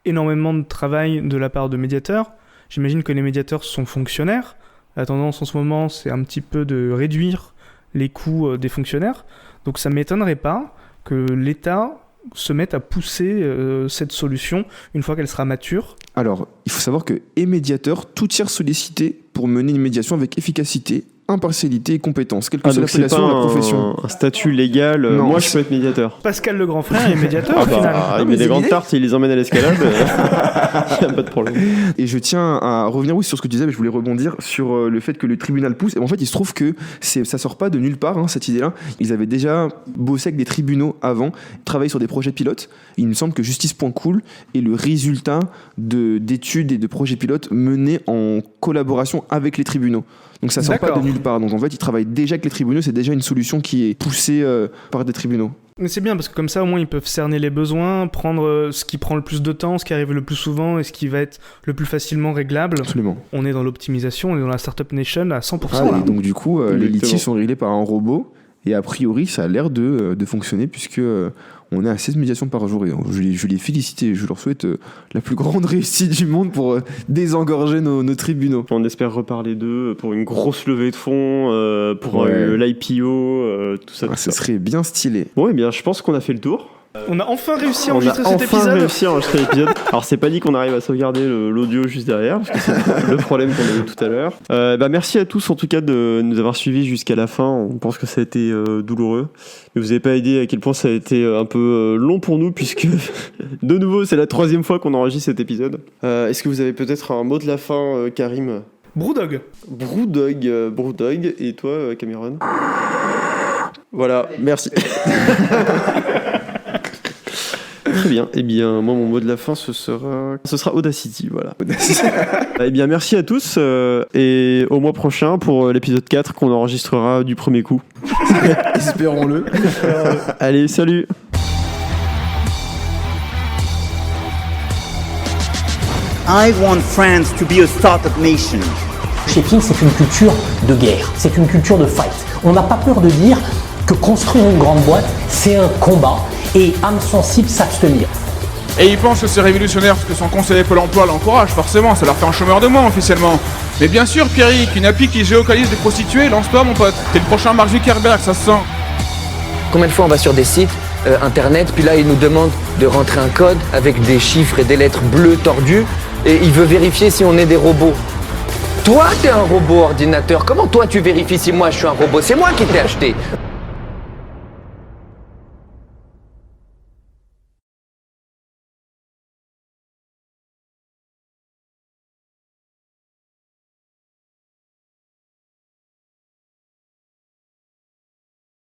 énormément de travail de la part de médiateurs, j'imagine que les médiateurs sont fonctionnaires. La tendance en ce moment, c'est un petit peu de réduire les coûts des fonctionnaires. Donc ça ne m'étonnerait pas que l'État se mette à pousser cette solution une fois qu'elle sera mature. Alors, il faut savoir que médiateur, tout tiers sollicité pour mener une médiation avec efficacité impartialité et compétence, quelle que Ah, soit donc c'est pas l'appellation de la profession. un statut légal. Non, Moi, je peux être médiateur. Pascal le grand frère est médiateur au final. Il met des grandes tartes, il les emmène à l'escalade. Il n'y a pas de problème. Et je tiens à revenir sur ce que tu disais, mais je voulais rebondir sur le fait que le tribunal pousse. Et en fait, il se trouve que ça sort pas de nulle part, hein, cette idée-là. Ils avaient déjà bossé avec des tribunaux avant, travaillé sur des projets pilotes. Il me semble que Justice.cool est le résultat d'études et de projets pilotes menés en collaboration avec les tribunaux. Donc ça sort pas de nulle part. Donc en fait, ils travaillent déjà avec les tribunaux. C'est déjà une solution qui est poussée par des tribunaux. Mais c'est bien parce que comme ça au moins ils peuvent cerner les besoins, prendre ce qui prend le plus de temps, ce qui arrive le plus souvent et ce qui va être le plus facilement réglable. Absolument. On est dans l'optimisation, on est dans la Startup Nation à 100%. Et donc du coup, les litiges sont réglés par un robot et a priori ça a l'air de fonctionner puisque on est à 16 médiations par jour et je les félicite et je leur souhaite la plus grande réussite du monde pour désengorger nos tribunaux. On espère reparler d'eux pour une grosse levée de fonds, pour l'IPO, tout ça. Ce serait bien stylé. Bon, eh bien, je pense qu'on a fait le tour. On a enfin réussi à enregistrer cet épisode. Réussi à enregistrer l'épisode. Alors c'est pas dit qu'on arrive à sauvegarder l'audio juste derrière, parce que c'est le problème qu'on a eu tout à l'heure. Merci à tous en tout cas de nous avoir suivis jusqu'à la fin. On pense que ça a été douloureux, mais vous n'avez pas idée à quel point ça a été un peu long pour nous, puisque de nouveau c'est la 3e fois qu'on enregistre cet épisode. Est-ce que vous avez peut-être un mot de la fin, Karim? Brewdog. Et toi, Cameron? Voilà, merci. Très bien. Eh bien, moi, mon mot de la fin, ce sera Audacity, voilà. Eh bien, merci à tous et au mois prochain pour l'épisode 4 qu'on enregistrera du premier coup. Espérons-le. Allez, salut. I want France to be a startup nation. Chez Ping, c'est une culture de guerre, c'est une culture de fight. On n'a pas peur de dire que construire une grande boîte, c'est un combat et âme sensible s'abstenir. Et il pense que c'est révolutionnaire parce que son conseiller Pôle emploi l'encourage, forcément, ça leur fait un chômeur de moins officiellement. Mais bien sûr, Pierrick, une appli qui géolocalise des prostituées, lance-toi mon pote. T'es le prochain Mark Zuckerberg, ça se sent. Combien de fois on va sur des sites internet, puis là il nous demande de rentrer un code avec des chiffres et des lettres bleues tordues, et il veut vérifier si on est des robots. Toi, t'es un robot ordinateur, comment toi tu vérifies si moi je suis un robot? C'est moi qui t'ai acheté.